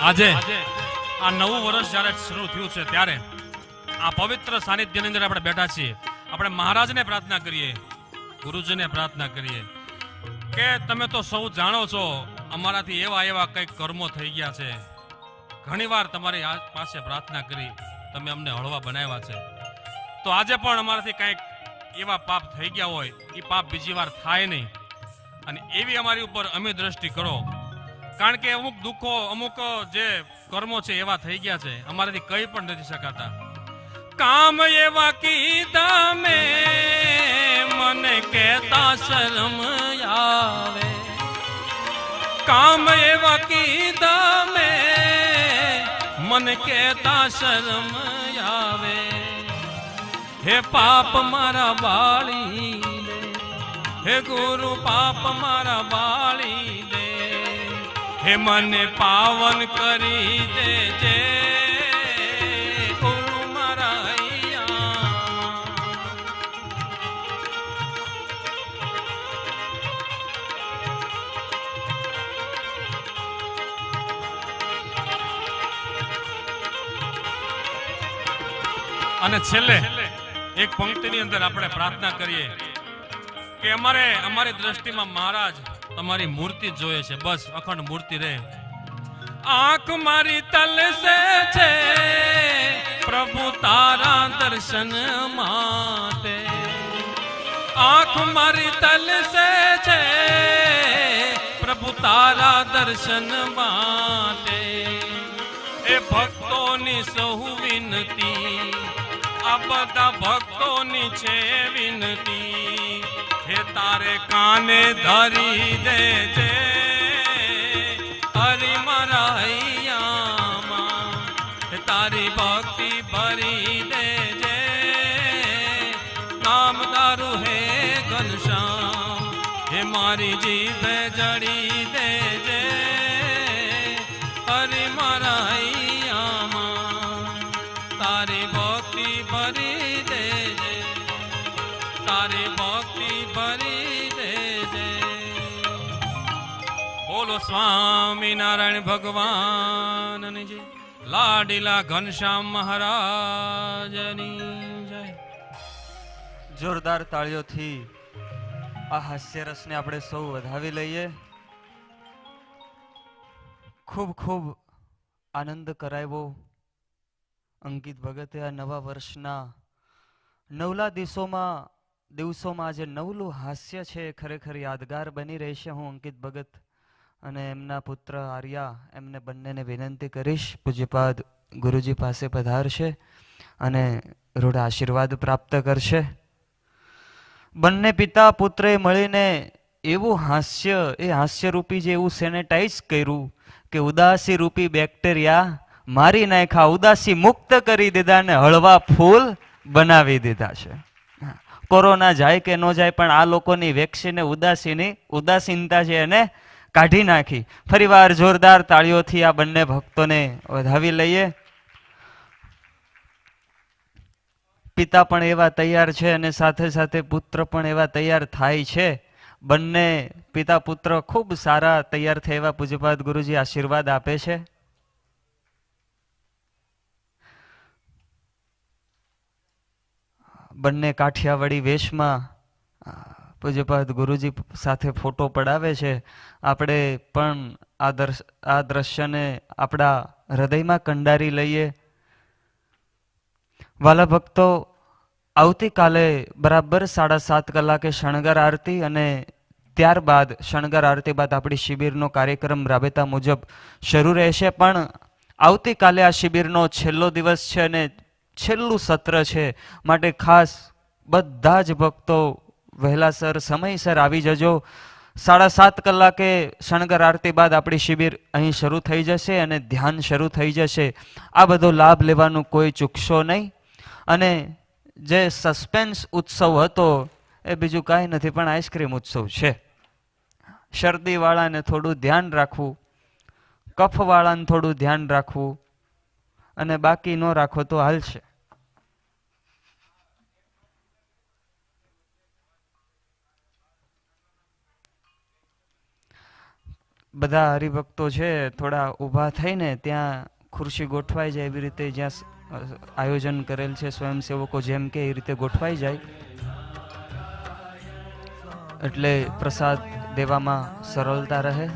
Speaker 1: આજે આ નવું વર્ષ જ્યારે શરૂ થયું છે ત્યારે આ પવિત્ર સાનિધ્યની અંદર આપણે બેઠા છીએ. આપણે મહારાજને પ્રાર્થના કરીએ, ગુરુજીને પ્રાર્થના કરીએ કે તમે તો સૌ જાણો છો અમારાથી એવા એવા કંઈક કર્મો થઈ ગયા છે. ઘણીવાર તમારી પાસે પ્રાર્થના કરી, તમે અમને હળવા બનાવ્યા છે. તો આજે પણ અમારાથી કંઈક એવા પાપ થઈ ગયા હોય એ પાપ બીજી વાર થાય નહીં, અને એવી અમારી ઉપર અમે દ્રષ્ટિ કરો. કારણ કે અમુક દુઃખો, અમુક જે કર્મો છે એવા થઈ ગયા છે, અમારાથી કઈ પણ નથી શકાતા. કામ એવા કીધા મેં મને કહેતા શરમ આવે, કામ એવા કીધા મેં મને કહેતા શરમ આવે. હે પાપ મારા બાળી દે, હે ગુરુ પાપ મારા બાળી દે, હે મને પાવન કરી દેજે ગુરુ મારા હૈયા. અને છેલ્લે એક પંક્તિની અંદર આપણે પ્રાર્થના કરીએ કે અમારી દ્રષ્ટિમાં મહારાજ તમારી મૂર્તિ જોઈએ છે, બસ અખંડ મૂર્તિ રહે. આંખ મારી તલસે છે પ્રભુ તારા દર્શન માટે, આંખ મારી તલસે છે પ્રભુ તારા દર્શન માટે. એ ભક્તોની સહુ વિનતી, આ બધા ભક્તોની છે વિનતી, હે તારે કાને ધરી દેજે હરિ મારા હૈયામાં, હે તારી ભક્તિ ભરી દેજે નામ તારું હે ઘનશ્યામ, હે મારી જીભે જડી દેજે હરિ મારા હૈયામાં, તારી ભક્તિ ભરી દેજે, તારી ભક્તિ ભરી દેજે. બોલો સ્વામિનારાયણ ભગવાનની જય, લાડીલા ઘનશ્યામ મહારાજની જય.
Speaker 3: જોરદાર તાળીઓથી આ હાસ્યરસને આપણે સૌ વધાવી લઈએ. ખૂબ ખૂબ આનંદ કરાવ્યો અંકિત ભગતે આ નવા વર્ષના નવલા દિવસોમાં જે નવલું હાસ્ય છે એ ખરેખર યાદગાર બની રહેશે. હું અંકિત ભગત અને એમના પુત્ર આર્યા એમને બંનેને વિનંતી કરીશ પૂજ્યપાદ ગુરુજી પાસે પધારશે અને રૂઢ આશીર્વાદ પ્રાપ્ત કરશે. બંને પિતા પુત્રે મળીને એવું હાસ્યરૂપી જે એવું સેનેટાઈઝ કર્યું કે ઉદાસી રૂપી બેક્ટેરિયા મારી નાખ્યા, ઉદાસી મુક્ત કરી દીધા ને હળવા ફૂલ બનાવી દીધા છે. કોરોના જાય કે ન જાય પણ આ લોકોની વેક્સિને ઉદાસીનતા છે એને કાઢી નાખી. ફરીવાર જોરદાર તાળીઓથી આ બંને ભક્તોને વધાવી લઈએ. પિતા પણ એવા તૈયાર છે અને સાથે સાથે પુત્ર પણ એવા તૈયાર થાય છે. બંને પિતા પુત્ર ખૂબ સારા તૈયાર થયા એવા પૂજ્યપાદ ગુરુજી આશીર્વાદ આપે છે. બંને કાઠિયાવાડી વેશમાં પૂજ્યપાદ ગુરુજી સાથે ફોટો પડાવે છે. આપણે પણ આ દ્રશ્યને આપણા હૃદયમાં કંડારી લઈએ. વાલા ભક્તો, આવતીકાલે બરાબર 7:30 કલાકે શણગાર આરતી અને ત્યારબાદ શણગાર આરતી બાદ આપણી શિબિરનો કાર્યક્રમ રાબેતા મુજબ શરૂ રહેશે. પણ આવતીકાલે આ શિબિરનો છેલ્લો દિવસ છે અને છેલ્લું સત્ર છે, માટે ખાસ બધા જ ભક્તો વહેલાસર સમયસર આવી જજો. 7:30 કલાકે શણગાર આરતી બાદ આપણી શિબિર અહીં શરૂ થઈ જશે અને ધ્યાન શરૂ થઈ જશે. આ બધો લાભ લેવાનું કોઈ ચૂકશો નહીં. અને જે સસ્પેન્સ ઉત્સવ હતો એ બીજું કાંઈ નથી પણ આઈસ્ક્રીમ ઉત્સવ છે. શરદીવાળાને થોડું ધ્યાન રાખવું, કફવાળાને થોડું ધ્યાન રાખવું અને બાકી ન રાખો તો હાલશે. બધા હરિભક્તો છે થોડા ઊભા થઈને ત્યાં ખુરશી ગોઠવાઈ જાય એવી રીતે જ્યાં આયોજન કરેલ છે સ્વયંસેવકો જેમ કે એ રીતે ગોઠવાઈ જાય એટલે પ્રસાદ દેવામાં સરળતા રહે.